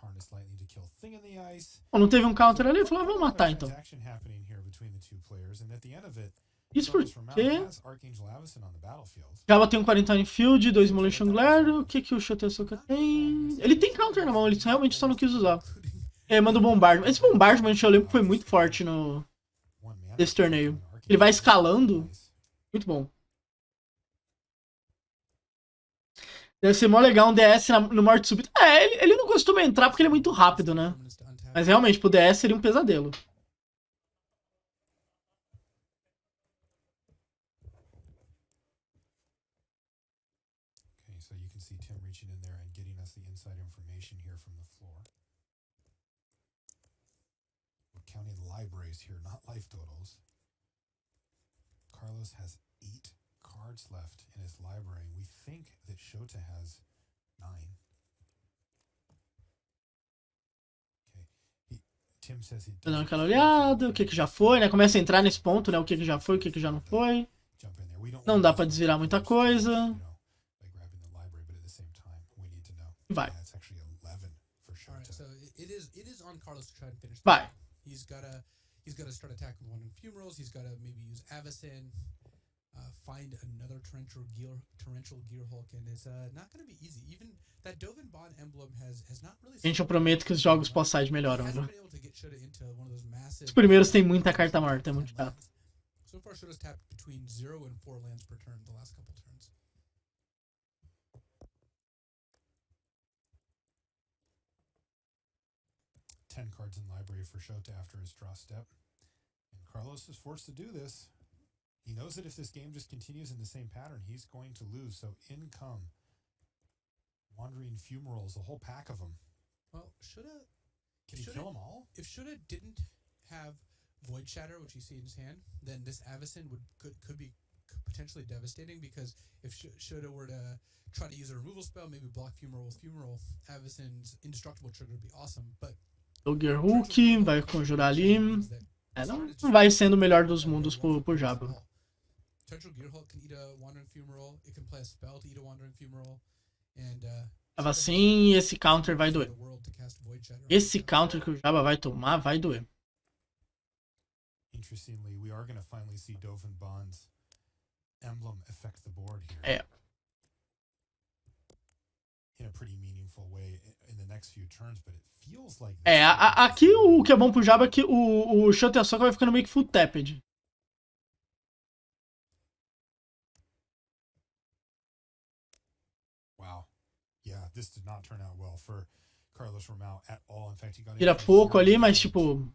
Harness Lightning to kill Thing in the Ice. Bom, não teve um counter ali, eu falei, vamos matar então. Transaction happening here between the two players, and at the end of it, Isso Romao porque has Archangel Avacyn on the battlefield. Java tem um 40 em field, 2 Demolition Glare. O que o Shota Yasooka tem? Ele tem counter na mão, ele realmente só não quis usar. Ele manda o Bombardment. Esse Bombardment eu lembro que foi muito forte nesse torneio. Ele vai escalando. Muito bom. Deve ser mó legal um DS no morte súbita. Ele não costuma entrar porque ele é muito rápido, né? Mas realmente, pro DS seria um pesadelo. Okay, so you can see Tim reaching in there and getting us the inside information here from the floor. We're counting libraries here, not life totals. Carlos has 8 cards left in his library. We think that Shota has 9. Okay. Tim says he Dando aquela olhada, o que já foi, né? Começa a entrar nesse ponto, né? O que já foi, o que já não foi. Não dá pra desvirar muita coisa. Vai. Vai. He's got to start attacking one in funerals. He's got to maybe use Avacyn, find another torrential gear Hulk, and it's not going to be easy. Even that Dovin Bond emblem has not really. Gente, eu prometo que os jogos pós-side melhoram, viu? Os primeiros tem muita carta morta, é muito chato. So far, Shota's tapped between 0 and 4 lands per turn the last couple turns. Ten cards in library for Shota after his draw step. And Carlos is forced to do this. He knows that if this game just continues in the same pattern, he's going to lose. So in come Wandering Fumarals, a whole pack of them. Well, Shota... Can he kill them all? If Shota didn't have Void Shatter, which you see in his hand, then this Avacyn could be potentially devastating, because if Shota were to try to use a removal spell, maybe block Fumaral with Fumaral, Avacyn's indestructible trigger would be awesome, but... O Gear Hulk vai conjurar ali. Não vai sendo o melhor dos mundos por Jabba. Torrential Gear Hulk can eat a Wandering Fumaral, it can play a spell to eat a Wandering Fumaral, and... Tava assim, esse counter vai doer. Esse counter que o Jabba vai tomar vai doer. Interestingly, we are going to finally see Dovin Bond's emblem affect the board here. É. In a pretty meaningful way in the next few turns, but it feels like... Aqui o que é bom pro Jabba é que o Shota Yasooka vai ficando meio que full tapped. Wow. Yeah, this did not turn out well for Carlos Romao at all. In fact, he got Tira pouco ali, mas tipo...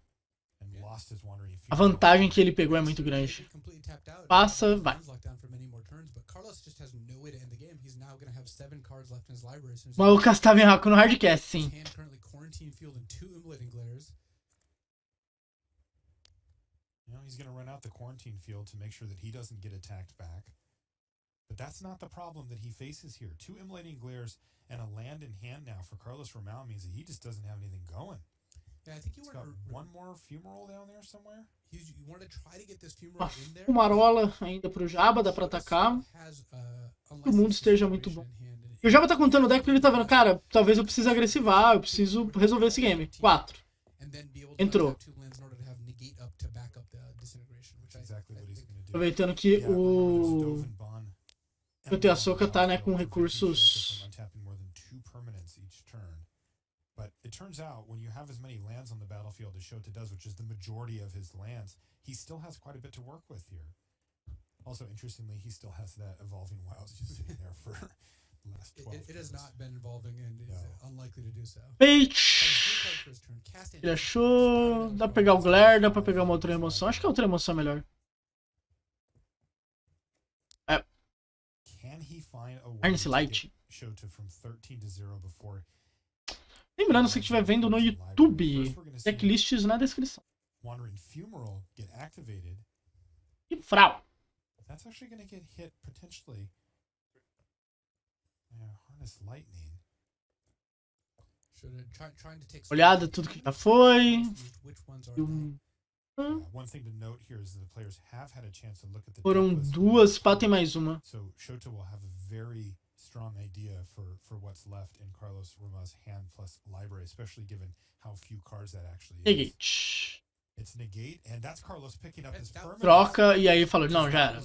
A vantagem que ele pegou é muito grande. Passa, vai. Mas o Lucas tava em Haku no hardcast, sim. He's going to run out the quarantine field to make sure that he doesn't get attacked back. But that's not the problem that he faces here. 2 Immolating Glares and a land in hand now for Carlos Romao means that he just doesn't have anything going. Yeah, I think you He's got one more Fumarole down there somewhere. You want to try to get this Fumarole in there. Fumarola ainda pro Jabba, dá pra atacar. Que o mundo esteja muito bom. E o Jabba tá contando o deck porque ele tá vendo, cara, talvez eu precise agressivar, eu preciso resolver esse game. 4. Entrou. Aproveitando que o Shota Yasooka tá, né, com recursos. But it turns out when you have as many lands on the battlefield as Shota does, which is the majority of his lands, he still has quite a bit to work with here. Also, interestingly, he still has that Evolving Wilds just sitting there for the last 12 It has not been evolving and is unlikely to do so. Page. Ele achou. Dá pra pegar o Glare, dá pra pegar uma outra emoção. Acho que a outra emoção é melhor. É. Harness Light. Lembrando, se estiver vendo no YouTube, checklists na descrição. E frau. Olhada tudo que já foi. Foram 2, pá, tem mais uma. strong idea for what's left in Carlos Romao's hand plus library, especially given how few cards that actually is. Negate. It's negate, and that's Carlos picking up his permanent. Troca, e aí falou, não, já era.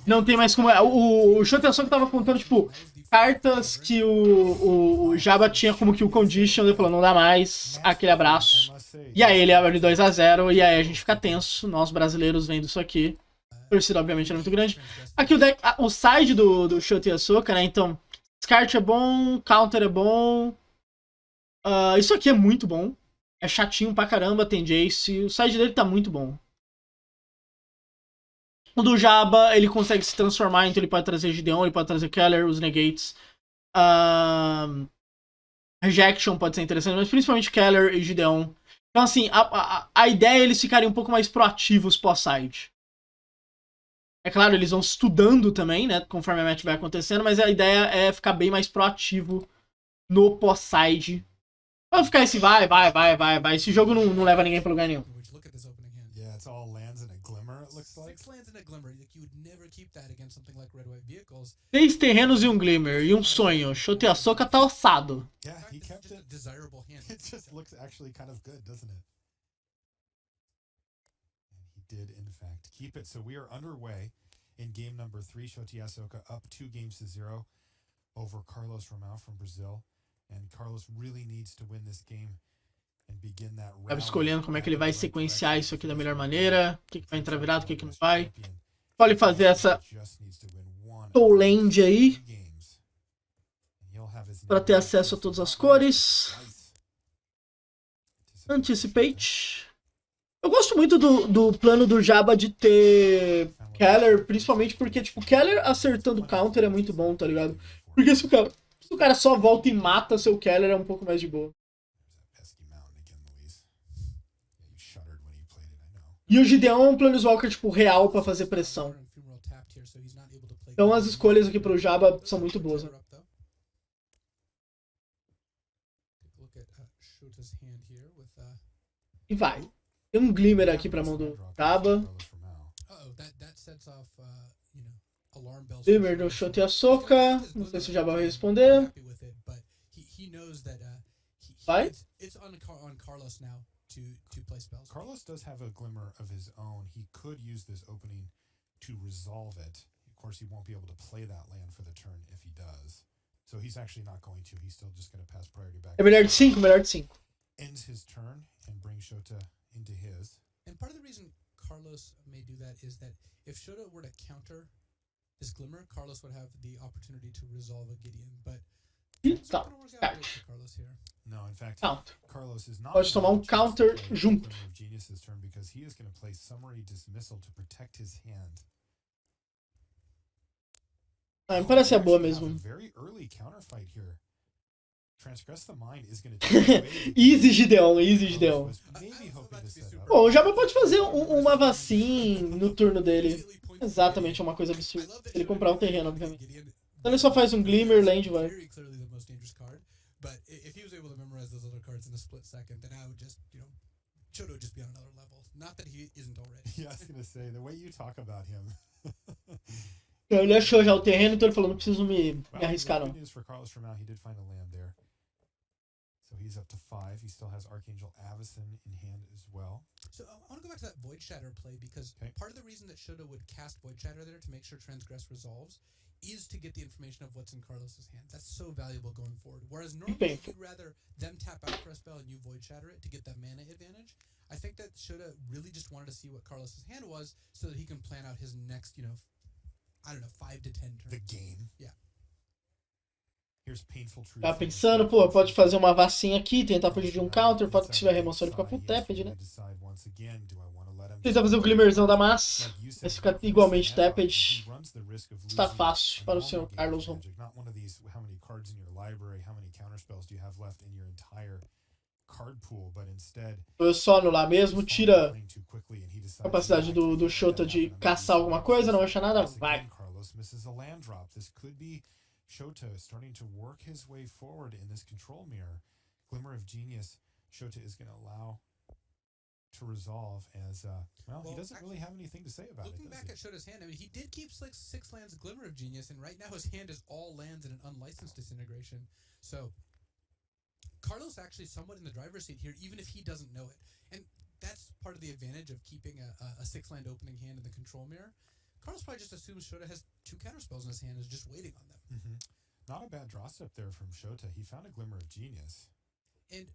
Não tem mais como... O Shota Yasooka tava contando, tipo, cartas que o Jaba tinha como que o condition, ele falou, não dá mais, aquele abraço. E aí ele abre 2-0, e aí a gente fica tenso, nós brasileiros vendo isso aqui. A torcida, obviamente, era muito grande. Aqui o side do Shota Yasooka, né, então, descarte é bom, counter é bom. Isso aqui é muito bom. É chatinho pra caramba, tem Jace, o side dele tá muito bom. O do Jaba, ele consegue se transformar, então ele pode trazer Gideon, ele pode trazer Keller, os negates. Rejection pode ser interessante, mas principalmente Keller e Gideon. Então, assim, a ideia é eles ficarem um pouco mais proativos pós-side. É claro, eles vão estudando também, né, conforme a match vai acontecendo, mas a ideia é ficar bem mais proativo no pós-side. Vai ficar esse vai. Esse jogo não leva ninguém pra lugar nenhum. Yeah, it's all lands and a glimmer, it looks like. 6 lands and a glimmer. Like, you would never keep that against something like red-white vehicles. 6 terrenos e um glimmer. E um sonho. Shota Yasooka tá ossado. Yeah, he kept Just a it. desirable hand. It just looks actually kind of good, doesn't it? And he did, in fact, keep it. So we are underway in game number 3. Shota Yasooka up 2-0 over Carlos Romao from Brazil. And Carlos really needs to win this game and begin that round. Tava escolhendo como é que ele vai sequenciar isso aqui da melhor maneira. O que vai entrar virado, o que não vai. Pode fazer essa Soul Land aí. Pra ter acesso a todas as cores. Anticipate. Eu gosto muito do plano do Jaba de ter Keller, principalmente porque, tipo, Keller acertando counter é muito bom, tá ligado? Porque se o cara só volta e mata seu Keller, é um pouco mais de boa. E o Gideon é um Planeswalker, tipo, real pra fazer pressão. Então as escolhas aqui pro Jaba são muito boas. Né? E vai. Tem um Glimmer aqui pra mão do Jaba. Glimmer do Shota Yasooka. Não sei se o Jaba vai responder. Vai. Carlos does have a glimmer of his own. He could use this opening to resolve it. Of course, he won't be able to play that land for the turn if he does. So he's actually not going to. He's still just going to pass priority back. É melhor de 5, melhor de 5. Ends his turn and brings Shota into his. And part of the reason Carlos may do that is that if Shota were to counter this glimmer, Carlos would have the opportunity to resolve a Gideon, but Tá. Carlos here. No, in fact, Counter. Carlos is not Pode tomar counter junto. Genius's turn because he is going to play Summary Dismissal to protect his hand. Me parece ser boa mesmo. Very early counterfight here. Transgress the Mind is going to take away Easy Gideon, easy Gideon. maybe hoping to set up. Bom, o Jaba pode fazer uma vacin no turno dele. Exatamente, é uma coisa absurda. Se ele comprar um terreno, obviamente. Então ele só faz um Glimmer, Land, vai. But if he was able to memorize those other cards in a split second, then I would just, Shota would just be on another level. Not that he isn't already. Yeah, I was going to say, the way you talk about him. Ele achou já o terreno, então ele falou, não preciso me arriscar, não. Good news for Carlos Romao, he did find a land there. So he's up to 5. He still has Archangel Avacyn in hand as well. So I want to go back to that Void Shatter play because part of the reason that Shota would cast Void Shatter there to make sure Transgress resolves is to get the information of what's in Carlos's hand. That's so valuable going forward. Whereas normally you'd rather them tap out for a spell and you Void Shatter it to get that mana advantage. I think that Shota really just wanted to see what Carlos's hand was so that he can plan out his next, 5 to 10 turns. The game. Yeah. Here's Painful Truth. Tá pensando, pô, pode fazer uma vacina aqui, tentar fugir de um counter, pode que se tiver remoção ele fica full tapped, né? Tentar fazer o Glimmerzão da massa, mas fica igualmente tapped. Está fácil para o senhor Carlos Romao. Foi só anular mesmo, tira a capacidade do Shota de caçar alguma coisa, não acha nada, vai. Shota starting to work his way forward in this control mirror. Glimmer of Genius, Shota is going to allow to resolve as, well, he doesn't really have anything to say about it, looking back at Shota's hand, I mean, he did keep six lands Glimmer of Genius, and right now his hand is all lands in an unlicensed disintegration. So Carlos actually somewhat in the driver's seat here, even if he doesn't know it. And that's part of the advantage of keeping a 6-land opening hand in the control mirror. Carlos probably just assumes Shota has 2 counterspells in his hand and is just waiting on them. Not a bad draw step there from Shota. He found a Glimmer of Genius. And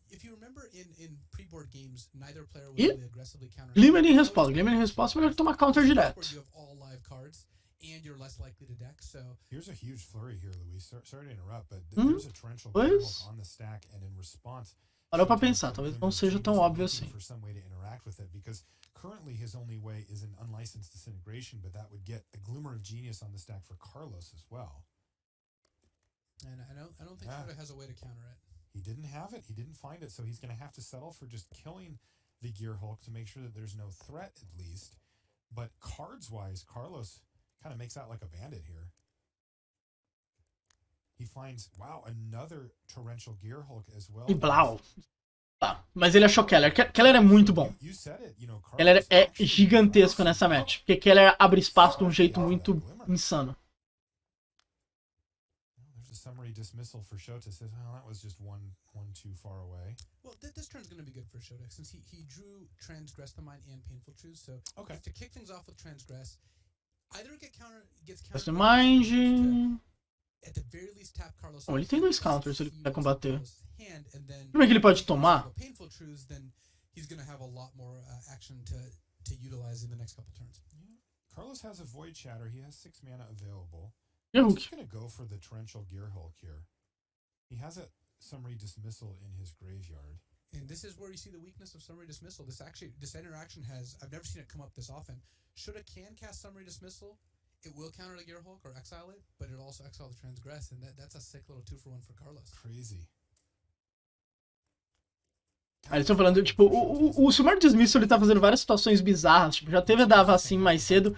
if you remember in pre-board games, neither player will E really aggressively counter. Glimmer em resposta. Glimmer em resposta, melhor que tomar counter direto. You have all live cards, and you're less likely to deck. So here's a huge flurry here, Luis. Sorry to interrupt, but there's a torrential Gearhulk on the stack, and in response, parou pra pensar, talvez não seja tão óbvio assim. For some way to interact with it, because currently his only way is an unlicensed disintegration, but that would get a Glimmer of Genius on the stack for Carlos as well. And I don't think Shota has a way to counter it. He didn't have it. He didn't find it, so he's going to have to settle for just killing the Gearhulk to make sure that there's no threat, at least. But cards-wise, Carlos kind of makes out like a bandit here. He finds, wow, another torrential Gearhulk as well. E Blau. Tá, mas ele achou Keller. Keller é muito bom. Keller é gigantesco nessa match. Porque Keller abre espaço de um jeito muito insano. Summary dismissal for Shota says, well, that was just one too far away. Well, this turn's going to be good for Shota since he drew Transgress the Mind and Painful Truths. So to kick things off with Transgress, either it gets countered the Mind. At the very least, tap Carlos. Bom, ele tem 2 counters se ele quiser combater. Como é que ele pode tomar? Painful Truths, then he's going to have a lot more action to utilize in the next couple turns. Yeah. Carlos has a Void Shatter. He has 6 mana available. Gearhulk. He's going to go for the torrential Gearhulk here. He has a Summary Dismissal in his graveyard. And this is where you see the weakness of Summary Dismissal. This interaction I've never seen it come up this often. Shota can cast Summary Dismissal. It will counter the Gearhulk or exile it, but it'll also exile the Transgress, and that's a sick little 2-for-1 for Carlos. Crazy. Eles estão falando, tipo, o Summary Dismissal ele tá fazendo várias situações bizarras. Tipo, já teve a Dava assim mais cedo.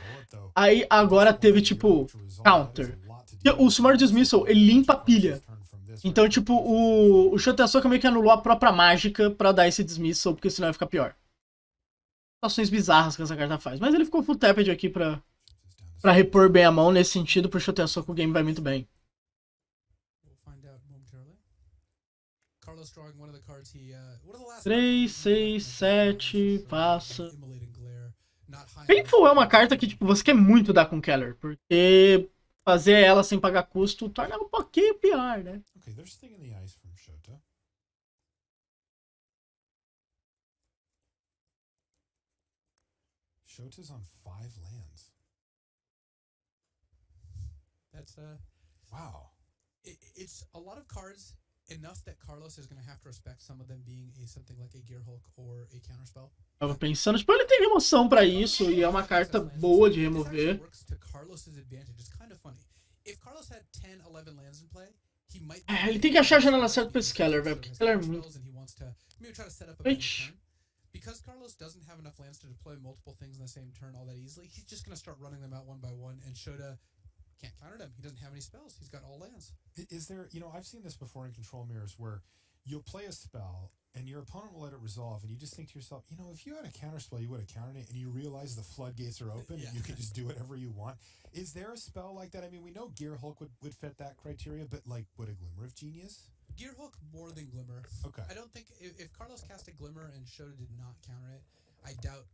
Aí agora teve, tipo, counter. E o Summary Dismissal, ele limpa a pilha. Então, tipo, o Shota Yasooka meio que anulou a própria mágica pra dar esse dismissal, porque senão ia ficar pior. Situações bizarras que essa carta faz. Mas ele ficou full tapped aqui pra repor bem a mão. Nesse sentido, pro Shota Yasooka o game vai muito bem. 3, 6, 7, passa. Painful é uma carta que tipo, você quer muito dar com Keller, porque fazer ela sem pagar custo torna ela um pouquinho pior, né? Okay, there's thing in the ice from Shota. Shota's on 5 lands. That's wow. It's a lot of cards. Enough that Carlos is going to have to respect some of them being something like a Gearhulk or a counterspell. Tava pensando, tipo, ele tem remoção pra isso e é uma carta boa de remover. Ele tem que achar a janela certa pra esse Keller, velho, porque Keller é muito... Because Carlos doesn't have enough lands to deploy multiple things in the same turn all that easily, he's just going to start running them out one by one, and Shota can't counter them. He doesn't have any spells. He's got all lands. Is there, I've seen this before in control mirrors where you'll play a spell and your opponent will let it resolve and you just think to yourself, if you had a counter spell, you would have countered it, and you realize the floodgates are open and you can just do whatever you want. Is there a spell like that? I mean, we know Gearhulk would fit that criteria, but like, would a Glimmer of Genius? Gearhulk more than Glimmer. Okay. I don't think, if Carlos cast a Glimmer and Shota did not counter it, I doubt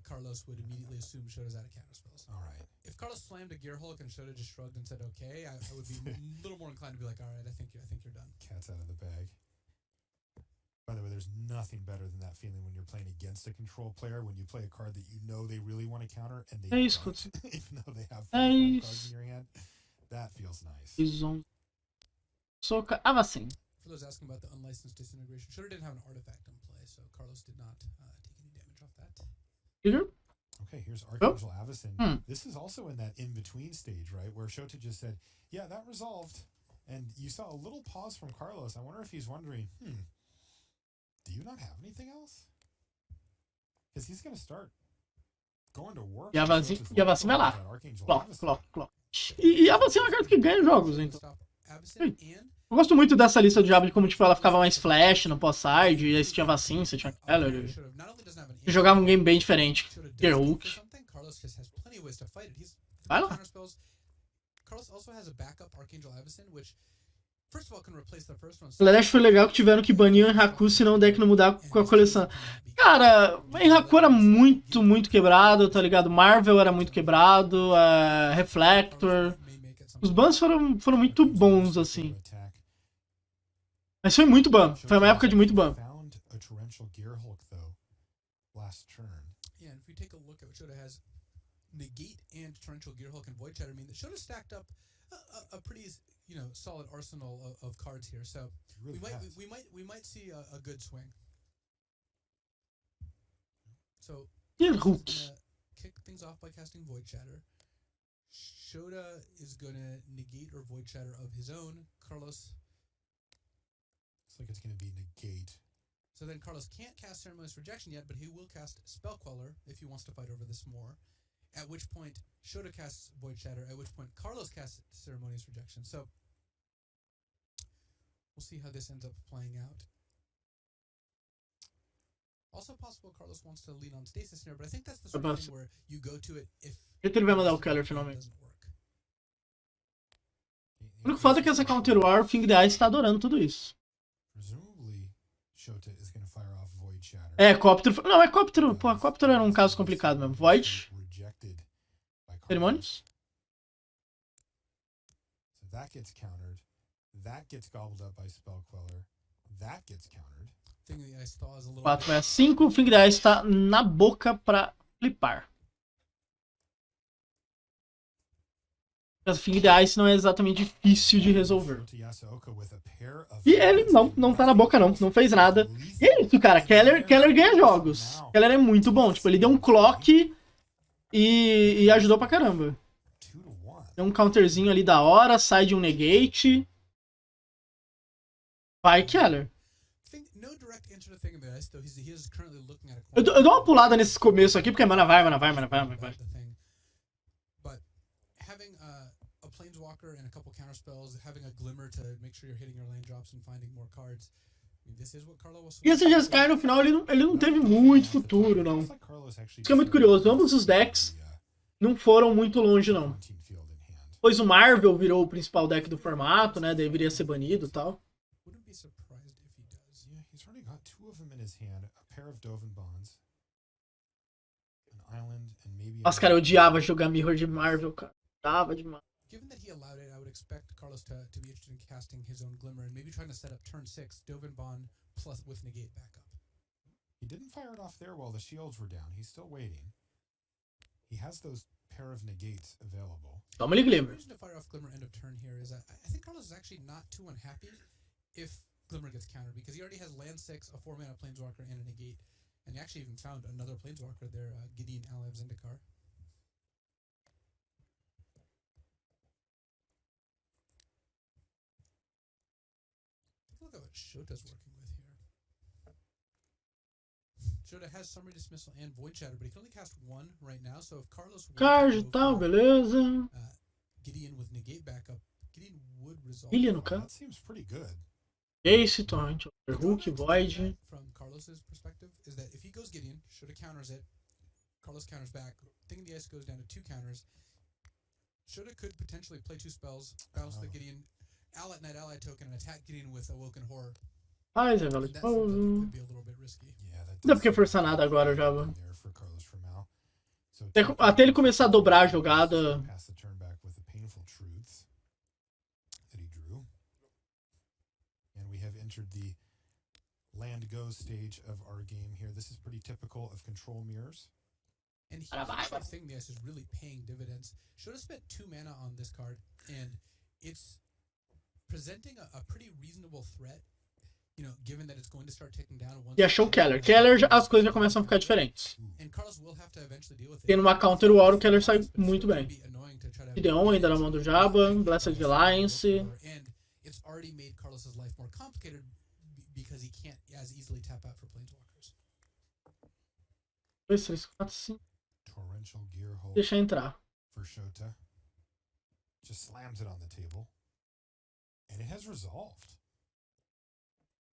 Carlos would immediately assume Shota's out of counterspells. All right. If Carlos slammed a Gearhulk and Shota just shrugged and said okay, I would be a little more inclined to be like, all right, I think you're done. Cat's out of the bag. By the way, there's nothing better than that feeling when you're playing against a control player, when you play a card that you know they really want to counter and they don't, even though they have 5 cards in your hand. That feels nice. For those asking about the unlicensed disintegration, Shota didn't have an artifact in play, so Carlos did not take any damage off that. Okay, here's Archangel Avacyn. This is also in that in-between stage, right? Where Shota just said, yeah, that resolved. And you saw a little pause from Carlos. I wonder if he's wondering, do you not have anything else? Because he's going to start going to work. E a Avacyn vai lá. Clock. E a Avacyn é uma carta que ganha jogos, então. And Eu gosto muito dessa lista do Diabo de como, tipo, ela ficava mais flash no pós-side, e aí você tinha Vacin, você tinha Keller. Você jogava um game bem diferente. Gearhook. Vai lá. Kaladesh foi legal que tiveram que banir o Enhaku, senão o deck não mudar com a coleção. Cara, o Enhaku era muito, muito quebrado, tá ligado? Marvel era muito quebrado, Reflector. Os bans foram muito bons, assim. Mas foi muito ban. Foi uma época de muito ban. Negate and Torrential Gearhulk and Void Shatter mean that Shota stacked up a pretty, solid arsenal of cards here. So we might see a good swing. So Gearhulk kick things off by casting Void Shatter. Shota is gonna negate or Void Shatter of his own. Carlos. Looks like it's gonna be negate. So then Carlos can't cast Ceremonious Rejection yet, but he will cast Spell Queller if he wants to fight over this more. At which point, Shota casts Void Shatter, at which point Carlos casts Ceremonious Rejection. So, we'll see how this ends up playing out. Also possible Carlos wants to lean on Stasis here, but I think that's the sort of thing where you go to it if ele vai mandar o Keller finalmente. doesn't work. O único fato é que essa Counter War, o Fing the Ice tá adorando tudo isso. Presumably, Shota is going to fire off Void Shatter. Cóptero. Não, Cóptero. Pô, Cóptero era um caso complicado mesmo. Void. Ceremonious. So that gets countered. That gets gobbled up by Spell Queller. That gets countered. 4 vai a 5. O Fing the Ice tá na boca pra flipar. O Fing the Ice não é exatamente difícil de resolver. E ele não tá na boca não fez nada. E é isso, cara. Keller ganha jogos. Keller é muito bom. Tipo, ele deu um clock e ajudou pra caramba. Tem um counterzinho ali da hora, sai de um negate. Vai, Keller. Eu dou uma pulada nesse começo aqui, porque mana vai. Planeswalker and a couple counter spells, having a glimmer to make sure you're hitting your land drops and finding more cards. I mean, this is what Carlo was. E esse Jeskai no final ele não teve muito futuro, não. Isso é muito curioso. Ambos os decks não foram muito longe, não. Pois o Marvel virou o principal deck do formato, né? Deveria ser banido e tal. Nossa, cara, eu odiava jogar Mirror de Marvel, cara. Odiava demais. Given that he allowed it, I would expect Carlos to be interested in casting his own Glimmer and maybe trying to set up turn 6, Dovin Bond plus with negate backup. He didn't fire it off there while the shields were down. He's still waiting. He has those pair of negates available. Toma-lhe Glimmer. The reason to fire off Glimmer end of turn here is that I think Carlos is actually not too unhappy if Glimmer gets countered because he already has land 6, a 4-mana Planeswalker, and a negate. And he actually even found another Planeswalker there, Gideon Alev Zendikar. Look at what Shota's working with here. Shota has Summary Dismissal and Void Shatter, but he can only cast one right now, so if Carlos Card e tal, beleza. Gideon with negate backup, Gideon would resolve. That seems pretty good. Ace, Torrent, Hook, Void. From Carlos's perspective, is that if he goes Gideon, Shota counters it, Carlos counters back, Thing of the Ice goes down to 2 counters. Shota could potentially play 2 spells, bounce the Gideon Night Ally token and attack Gideon with Awoken Horror. Faz, é valid. Could be a little bit risky. Não dá porque forçar nada agora já. Até ele começar a dobrar a jogada. The land go stage of our game here. This is pretty typical of control mirrors. And I think this is really paying dividends. Should have spent 2 mana on this card, and it's presenting a pretty reasonable threat, given that it's going to start ticking down. E achou o Keller. As coisas já começam a ficar diferentes. Tendo uma Counter War, o Keller sai muito bem. Gideon ainda na mão do Jabba, Blessed Alliance. It's already made Carlos's life more complicated because he can't as easily tap out for Planeswalkers. 2, 3, 4, 5. Deixa entrar. For Shota. Just slams it on the table. And it has resolved.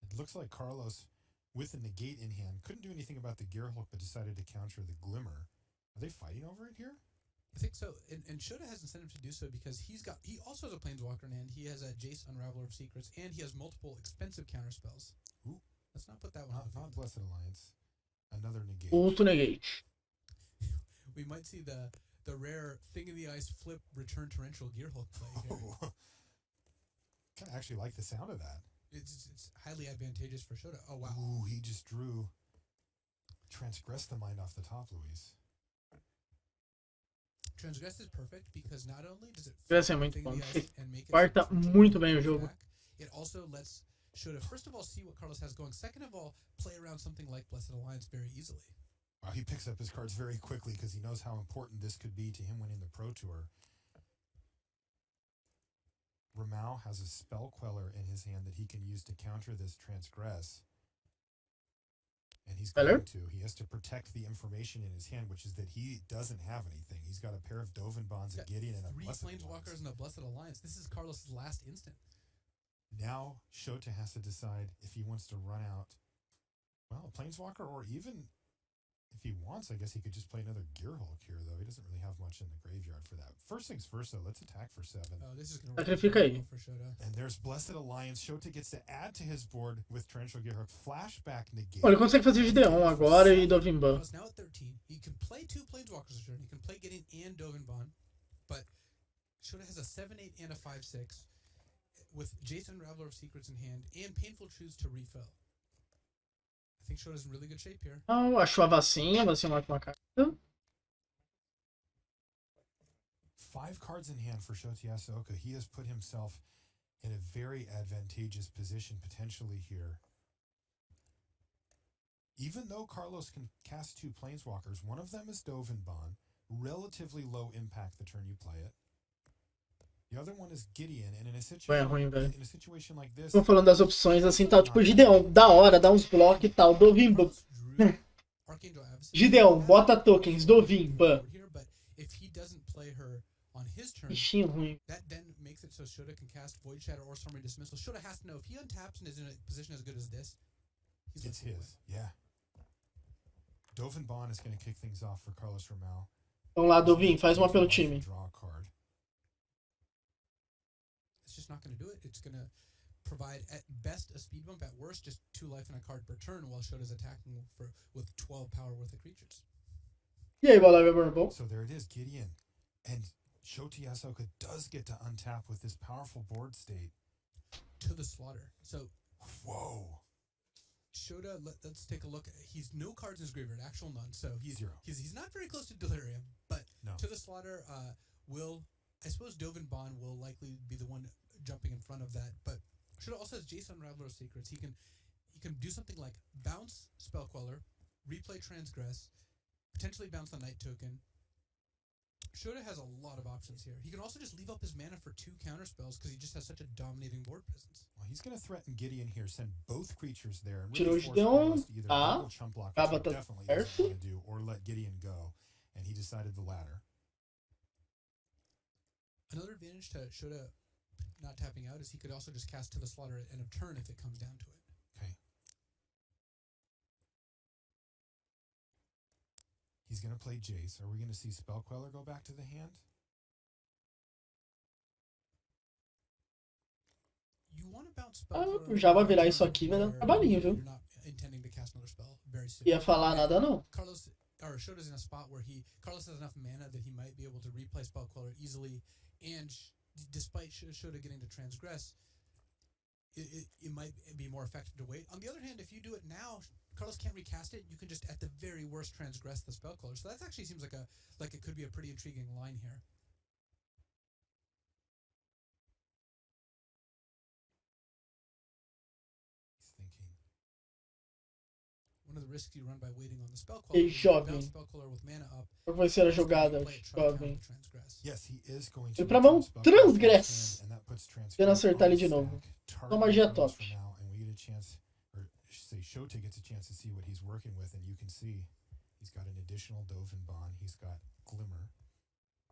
It looks like Carlos, with a negate in hand, couldn't do anything about the Gearhulk, but decided to counter the Glimmer. Are they fighting over it here? I think so, and Shota has incentive to do so because he also has a Planeswalker in hand. He has a Jace Unraveler of Secrets, and he has multiple expensive counterspells. Ooh. Let's not put that one Not Blessed Alliance. Another negate. Outro negate. We might see the rare Thing in the Ice flip return Torrential Gearhulk play here. Kind of actually like the sound of that. It's highly advantageous for Shota. Oh, wow. Ooh, he just drew Transgress the Mind off the top, Luis. Transgress is perfect because not only does it Transgress é muito bom. and make it Quarta muito bem o jogo. It also lets Shota, first of all, see what Carlos has going. Second of all, play around something like Blessed Alliance very easily. Wow, he picks up his cards very quickly because he knows how important this could be to him winning the Pro Tour. Romao has a Spell Queller in his hand that he can use to counter this Transgress. And he's going to. He has to protect the information in his hand, which is that he doesn't have anything. He's got a pair of Dovin Bonds, a Gideon, and a Blessed Alliance. 3 Planeswalkers and a Blessed Alliance. This is Carlos' last instant. Now Shota has to decide if he wants to run out, well, a Planeswalker, or even if he wants, I guess he could just play another Gearhulk here, though. He doesn't really have much in the graveyard for that. First things first, though, let's attack for 7. Oh, this is going to Sacrifica aí. for Shota. And there's Blessed Alliance. Shota gets to add to his board with Torrential Gearhulk. Flashback negate. Olha, ele consegue fazer Gideon agora e Dovin Ban. Now at 13, he can play 2 Planeswalkers this turn. He can play Gideon and Dovin Bond, but Shota has a 7/8 and a 5/6 with Jason Unraveler of Secrets in hand and Painful Truths to refill. I think Shota's in really good shape here. Oh, achou a vacina marca uma carta. 5 cards in hand for Shota Yasooka. He has put himself in a very advantageous position potentially here. Even though Carlos can cast 2 Planeswalkers, one of them is Dovin Bond, relatively low impact the turn you play it. The other one is Gideon, and in a situation like this... Tô falando das opções assim, tal, tipo Gideon, da hora, dá uns blocos e tal, Dovin Ban. Gideon, bota tokens, Dovin Ban. Bichinho ruim. That then makes it so Shota can cast Void Shatter or Summary Dismissal. Shota has to know if he untaps and is in a position as good as this, it's his, yeah. Dovin Bond is going to kick things off for Carlos Romao. Vamos lá, Dovin, faz uma pelo time. Draw a card. It's just not going to do it. It's going to provide at best a speed bump, at worst just 2 life and a card per turn while Shota's attacking with 12 power worth of creatures. E aí, bola Burble? So there it is, Gideon. And Shota Yasooka does get to untap with this powerful board state. To the slaughter. So, whoa. Shota, let's take a look. He's no cards in his graveyard, actual none. So he's 0. He's not very close to Delirium, but no. To the slaughter I suppose Dovin Bond will likely be the one jumping in front of that. But Shota also has Jason Unraveler of Secrets. He can do something like bounce Spell Queller, replay Transgress, potentially bounce the Night Token. Shota has a lot of options here. He can also just leave up his mana for 2 counterspells because he just has such a dominating board presence. Well, he's going to threaten Gideon here, send both creatures there, and Tirou really force Gideon, Carlos to either double chump block, which acaba he definitely doesn't certo. want to do, or let Gideon go. And he decided the latter. Another advantage to Shota not tapping out is he could also just cast To the Slaughter at end of turn if it comes down to it. Okay. He's going to play Jace. Are we going to see Spell Queller go back to the hand? You want to bounce Spell Queller Já vai virar isso aqui, vai dar um trabalhinho, viu? You're not intending to cast another spell very soon. Ia falar nada, não. Shota's in a spot where Carlos has enough mana that he might be able to replay Spell Queller easily, and despite Shota getting to Transgress, it might be more effective to wait. On the other hand, if you do it now, Carlos can't recast it. You can just, at the very worst, transgress the Spell Queller. So that actually seems like it could be a pretty intriguing line here. He's thinking. One of the risks you run by waiting on the Spell E Queller jovem. Spell Queller with mana up. Qual vai ser a jogada, jovem? Yes, he is going to. E pra mão transgress. And that puts Transgress. Tentando acertar ele de novo. Uma magia top. And we get a chance, or say Shota gets a chance to see what he's working with, and you can see he's got an additional Dovin Bond, he's got Glimmer,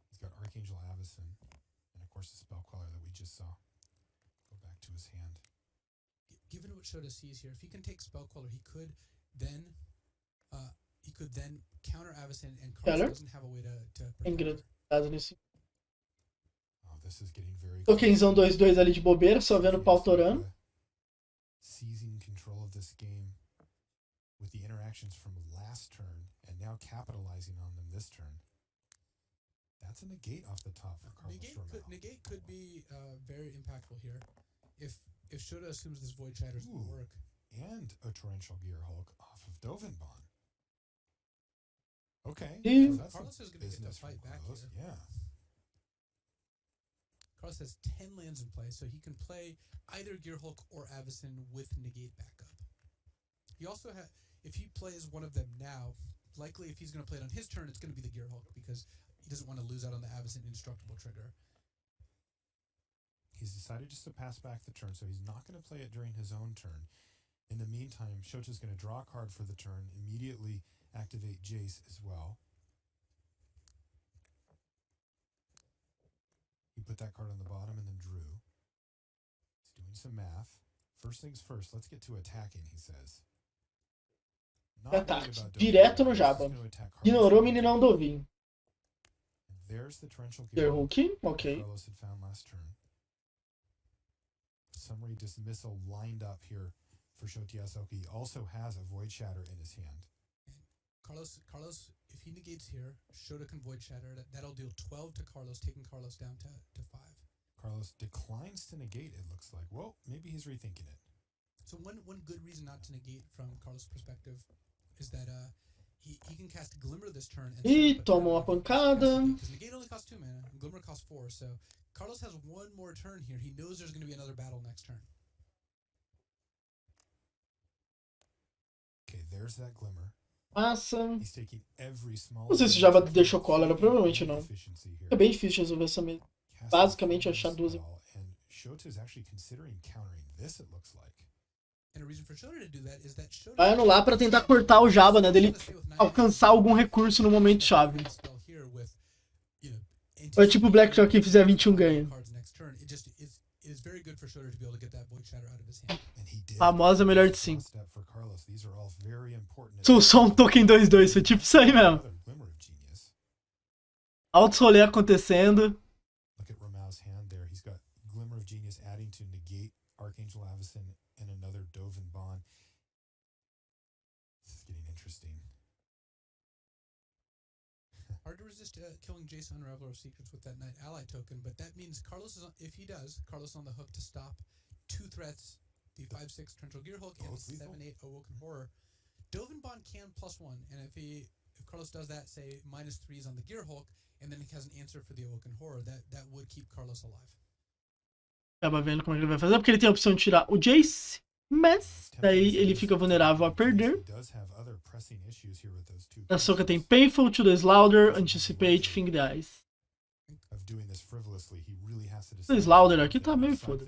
he's got Archangel Avacyn, and of course the Spell Queller that we just saw. Go back to his hand. Given what Shota sees here, if he can take Spellcaller, he could then counter Avacyn, and Carlos doesn't have a way to Engraçado nisso. Oh, this is getting very Tokenzão 2-2 ali de bobeira, só vendo o pau torando. Seizing control of this game with the interactions from last turn and now capitalizing on them this turn. That's a negate off the top for Carlos Romao. Negate could be very impactful here. If Shota assumes this Void Shatter is going to work. And a Torrential Gear Hulk off of Dovinbon. Okay. So that's Carlos is going to get the fight back here. Yeah. Carlos has 10 lands in play, so he can play either Gear Hulk or Avacyn with negate backup. He also if he plays one of them now, likely if he's going to play it on his turn, it's going to be the Gear Hulk because he doesn't want to lose out on the Avacyn indestructible trigger. He's decided just to pass back the turn, so he's not going to play it during his own turn. In the meantime, Shota's going to draw a card for the turn, immediately activate Jace as well. He put that card on the bottom and then drew. He's doing some math. First things first, let's get to attacking, he says. Ataque. Direto no Jabba. Ignorou o meninão do Ovinho. There's the Torrential Gear Hulk, ok. Carlos had found last turn. Summary Dismissal lined up here for Shota Yasooka. He also has a Void Shatter in his hand. Carlos, if he negates here, Shota can Void Shatter. That'll deal 12 to Carlos, taking Carlos down to 5. Carlos declines to negate, it looks like. Well, maybe he's rethinking it. So one good reason not to negate from Carlos' perspective is that he can cast Glimmer this turn. E toma uma pancada. Because negate only costs 2 mana, and Glimmer costs 4, so Carlos has one more turn here. He knows there's going to be another battle next turn. Okay, there's that Glimmer. Passa. He's taking every small. Não sei se o Jabba deixou cólera, provavelmente não. É bem difícil de resolver essa mesa. Basicamente achar 12. And Shota is actually considering countering this, it looks like. And a reason for Shota to do that is that Shota Vai anular pra tentar cortar o Jabba, né? Dele alcançar algum recurso no momento chave. Ou é tipo o Blackjack que fizer 21 ganha. Famosa melhor de 5. Só um token 2-2, foi tipo isso aí mesmo. Altos rolê acontecendo. Look at Romao's hand there. He's got Glimmer of Genius adding to negate Archangel Avacyn and another Dovinbon. This is getting interesting. Hard to resist killing Jason Unraveler of Secrets with that Knight Ally token, but that means Carlos is if he does, Carlos is on the hook to stop 2 threats, the 5/6 Torrential Gear Hulk and 7/8 Awoken Horror. Dovinbon can +1, and if Carlos does that, say -3s on the Gear Hulk, and then he has an answer for the Awoken Horror, that would keep Carlos alive. Acaba vendo como é que ele vai fazer, porque ele tem a opção de tirar o Jace, mas daí ele fica vulnerável a perder. A Yasooka tem Painful, 2 Louder, Anticipate, Fing the Eyes. O Louder aqui tá meio foda.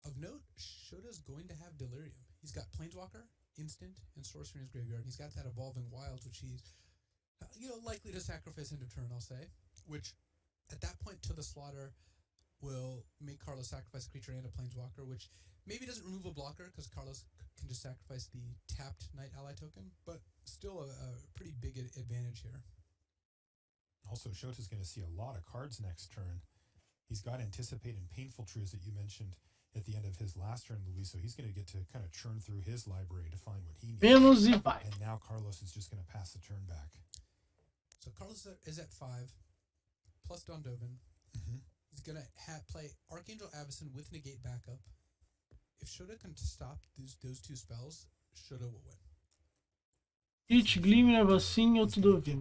Of note, Shota's going to have Delirium. He's got Planeswalker, Instant, and Sorcery in his graveyard. He's got that Evolving Wilds, which he's likely to sacrifice into turn, I'll say. Which, at that point, to the slaughter, will make Carlos sacrifice a creature and a Planeswalker, which maybe doesn't remove a blocker, because Carlos can just sacrifice the tapped Knight Ally token, but still a pretty big advantage here. Also, Shota's going to see a lot of cards next turn. He's got Anticipate and Painful Truths that you mentioned at the end of his last turn, Luis, so he's going to get to kind of churn through his library to find what he needs. Menos e vai. And now Carlos is just going to pass the turn back. So Carlos is at 5, plus Dondovin. Mm-hmm. He's going to play Archangel Avacyn with negate backup. If Shota can stop those 2 spells, Shota will win. Hit, Glimmer, Avacinho, tudo bem.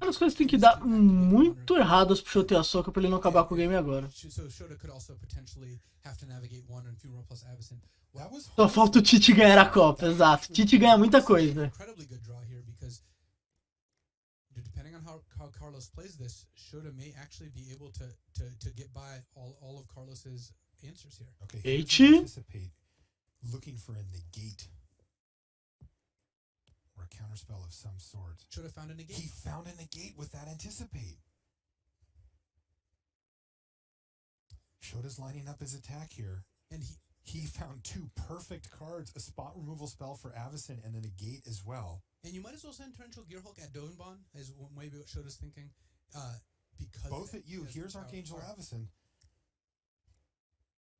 As coisas têm que dar muito erradas pro Shota Yasooka pra ele não acabar com o game agora. Só falta o Tite ganhar a Copa, exato. Tite ganha muita coisa. Depending on how Carlos plays this, Shota may actually be able to get by all of Carlos's answers here. Okay, anticipate looking for a negate or a counterspell of some sort. Shota found a negate. He found a negate with that anticipate. Shota's lining up his attack here. And he found 2 perfect cards, a spot removal spell for Avacyn and a negate as well. And you might as well send Torrential Gearhulk at Dovenbon, is maybe what Shota's thinking. Because both at you. Here's Archangel Avacyn.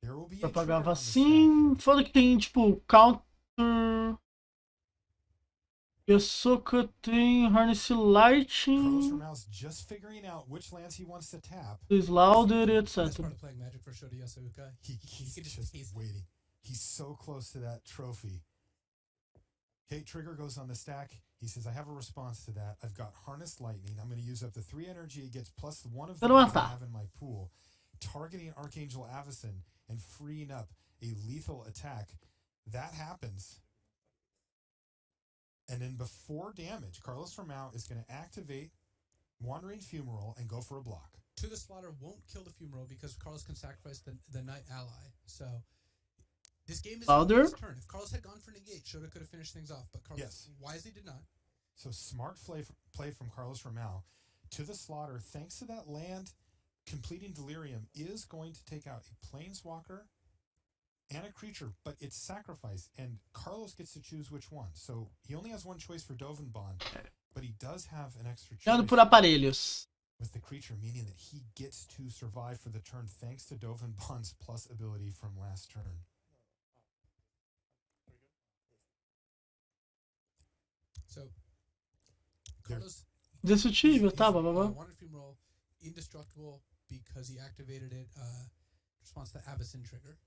There will be a Propagava assim. Foda que tem, tipo, counter. Yasooka tem Harness Carlos Lighting. Romao's just figuring out which lands he wants to tap. Louder, that's etc. part of playing Magic for Shota Yasooka. He's can just taste waiting. He's so close to that trophy. Okay, trigger goes on the stack. He says, I have a response to that. I've got Harness Lightning. I'm going to use up the 3 energy. It gets plus 1 of the ones I have in my pool. Targeting Archangel Avacyn and freeing up a lethal attack. That happens. And then before damage, Carlos Romao is going to activate Wandering Fumarole and go for a block. To the Slaughter won't kill the Fumarole because Carlos can sacrifice the Knight ally. So this game is his turn. If Carlos had gone for negate, Shota could have finished things off. But Carlos wisely did not. So smart play from Carlos Romao. To the Slaughter, thanks to that land, completing Delirium is going to take out a Planeswalker and a creature, but it's sacrifice, and Carlos gets to choose which one. So he only has one choice for Dovenbon, but he does have an extra choice Por aparelhos. with the creature, meaning that he gets to survive for the turn thanks to Dovenbon's plus ability from last turn. So Carlos Destrutível, tá, babá. Wandering Fumarole indestructible because he activated it response to the Avacyn trigger.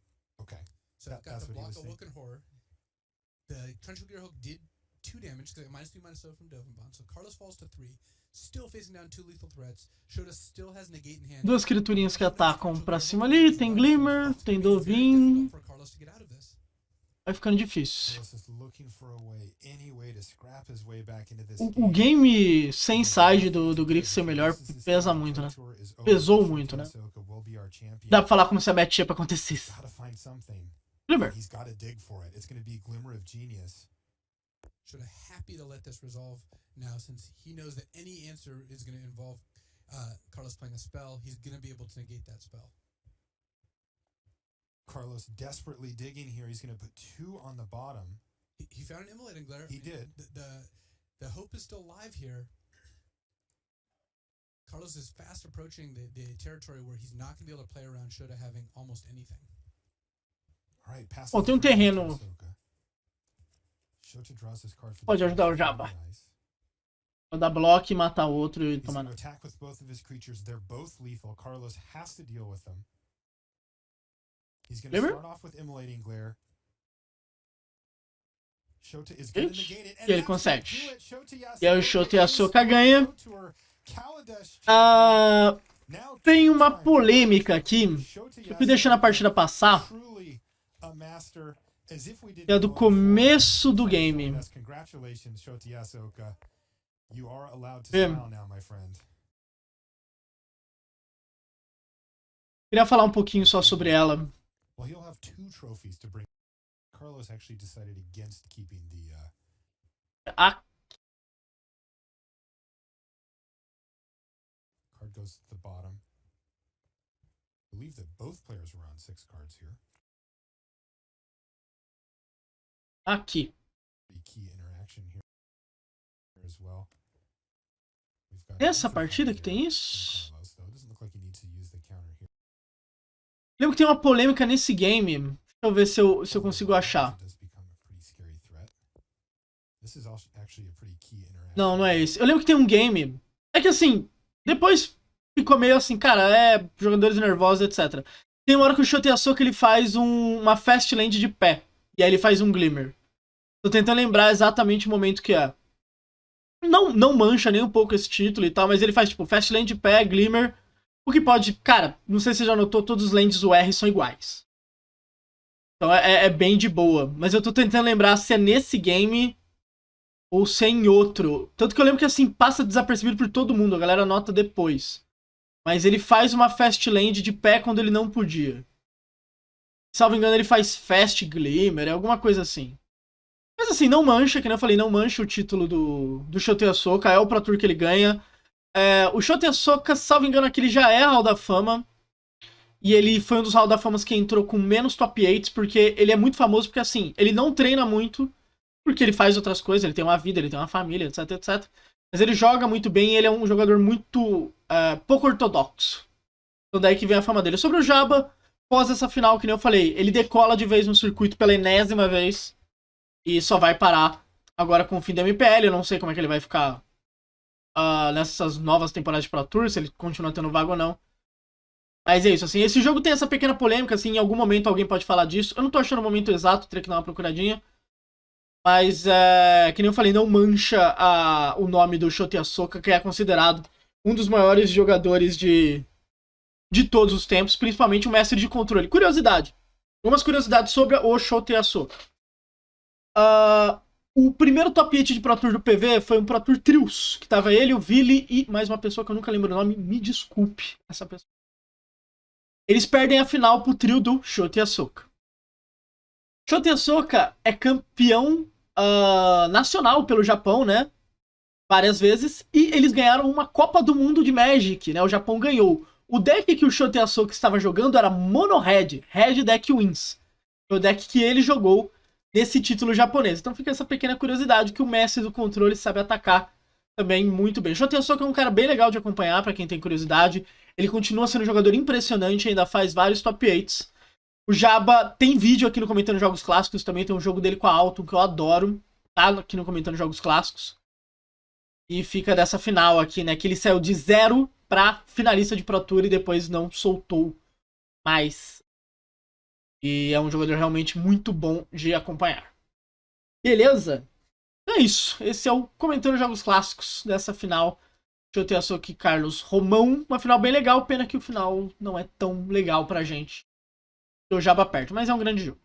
Okay. So got the block Awoken Horror. The Torrential Gearhulk did 2 damage because it got -3/-0 from Dovenbon. So Carlos falls to 3, still facing down 2 lethal threats. Shota still has negate in hand. 2 criaturinhas que atacam pra cima ali. Tem Glimmer, tem Dovin. For Carlos to get out of this. Vai ficando difícil. Carlos is looking for a way, any way to scrap his way back into this O game sem side do Grix ser melhor pesa muito, né? Pesou muito, né? Dá pra falar como se a matchup acontecesse. Gotta find something. Glimmer. He's got to dig for it. It's going to be Glimmer of Genius. Shota happy to let this resolve now, since he knows that any answer is going to involve Carlos playing a spell. He's going to be able to negate that spell. Carlos desperately digging here. He's going to put 2 on the bottom. He found an Immolating Glare. He did. The hope is still live here. Carlos is fast approaching the territory where he's not going to be able to play around Shota having almost anything. All right, pass. Tem terreno. Shota draws his card for Pode ajudar o Jabba. Vou dar bloco e matar o outro e He's tomar. going to attack with both of his creatures. They're both lethal. Carlos has to deal with them. He's going to start off with Immolating Glare. Shota is going to negate it. E ele consegue. E aí o Shota Yasooka ganha. Tem uma polêmica aqui que eu fui deixando a partida passar. É do começo do game. Queria falar um pouquinho só sobre ela. Well, he'll have 2 trophies to bring. Carlos actually decided against keeping the. Card goes to the bottom. I believe that both players were on 6 cards here. Aqui. Pretty key interaction here as well. Essa partida que tem isso? Doesn't look like he needs to use the counter here. Lembro que tem uma polêmica nesse game. Deixa eu ver se eu consigo achar. Não, não é esse. Eu lembro que tem um game. É que assim, depois ficou meio assim, cara, jogadores nervosos, etc. Tem uma hora que o Shota Yasooka ele faz uma fast land de pé. E aí ele faz um Glimmer. Tô tentando lembrar exatamente o momento que é. Não mancha nem um pouco esse título e tal, mas ele faz tipo fast land de pé, Glimmer. O que pode... Cara, não sei se você já notou, todos os lands UR são iguais. Então é bem de boa. Mas eu tô tentando lembrar se é nesse game ou se é em outro. Tanto que eu lembro que assim, passa desapercebido por todo mundo. A galera nota depois. Mas ele faz uma fast land de pé quando ele não podia. Salvo engano, ele faz fast Glimmer, alguma coisa assim. Mas assim, não mancha, que nem eu falei, não mancha o título do Shota Yasooka. É o Pro Tour que ele ganha. O Shota Yasooka, salvo engano, aqui ele já é Hall da Fama. E ele foi um dos Hall da Fama que entrou com menos top 8, porque ele é muito famoso, porque assim, ele não treina muito, porque ele faz outras coisas, ele tem uma vida, ele tem uma família, etc, etc. Mas ele joga muito bem e ele é um jogador muito pouco ortodoxo. Então daí que vem a fama dele. Sobre o Jaba, após essa final, que nem eu falei, ele decola de vez no circuito pela enésima vez e só vai parar agora com o fim da MPL. Eu não sei como é que ele vai ficar nessas novas temporadas de Pro Tour, se ele continua tendo vaga ou não. Mas é isso, assim, esse jogo tem essa pequena polêmica, assim, em algum momento alguém pode falar disso. Eu não tô achando o momento exato, teria que dar uma procuradinha. Mas, que nem eu falei, não mancha o nome do Shota Yasooka, que é considerado um dos maiores jogadores de todos os tempos, principalmente o mestre de controle. Curiosidade. Algumas curiosidades sobre o Shota Yasooka. O primeiro top 8 de Pro Tour do PV foi um Pro Tour Trios, que tava ele, o Vili e mais uma pessoa que eu nunca lembro o nome. Me desculpe, essa pessoa. Eles perdem a final pro trio do Shota Yasooka. Shota Yasooka é campeão nacional pelo Japão, né? Várias vezes. E eles ganharam uma Copa do Mundo de Magic, né? O Japão ganhou. O deck que o Shota Yasooka estava jogando era Mono Red. Red Deck Wins. Foi o deck que ele jogou nesse título japonês. Então fica essa pequena curiosidade que o mestre do controle sabe atacar também muito bem. Shota Yasooka é um cara bem legal de acompanhar, pra quem tem curiosidade. Ele continua sendo um jogador impressionante, ainda faz vários top 8s. O Jaba tem vídeo aqui no Comentando Jogos Clássicos, também tem um jogo dele com a Alton, que eu adoro, tá? Aqui no Comentando Jogos Clássicos. E fica dessa final aqui, né? Que ele saiu de 0 pra finalista de Pro Tour e depois não soltou mais. E é um jogador realmente muito bom de acompanhar. Beleza? É isso. Esse é o Comentando Jogos Clássicos dessa final. Shota Yasooka e Carlos Romão. Uma final bem legal, pena que o final não é tão legal pra gente. O Jaba perto, mas é um grande jogo.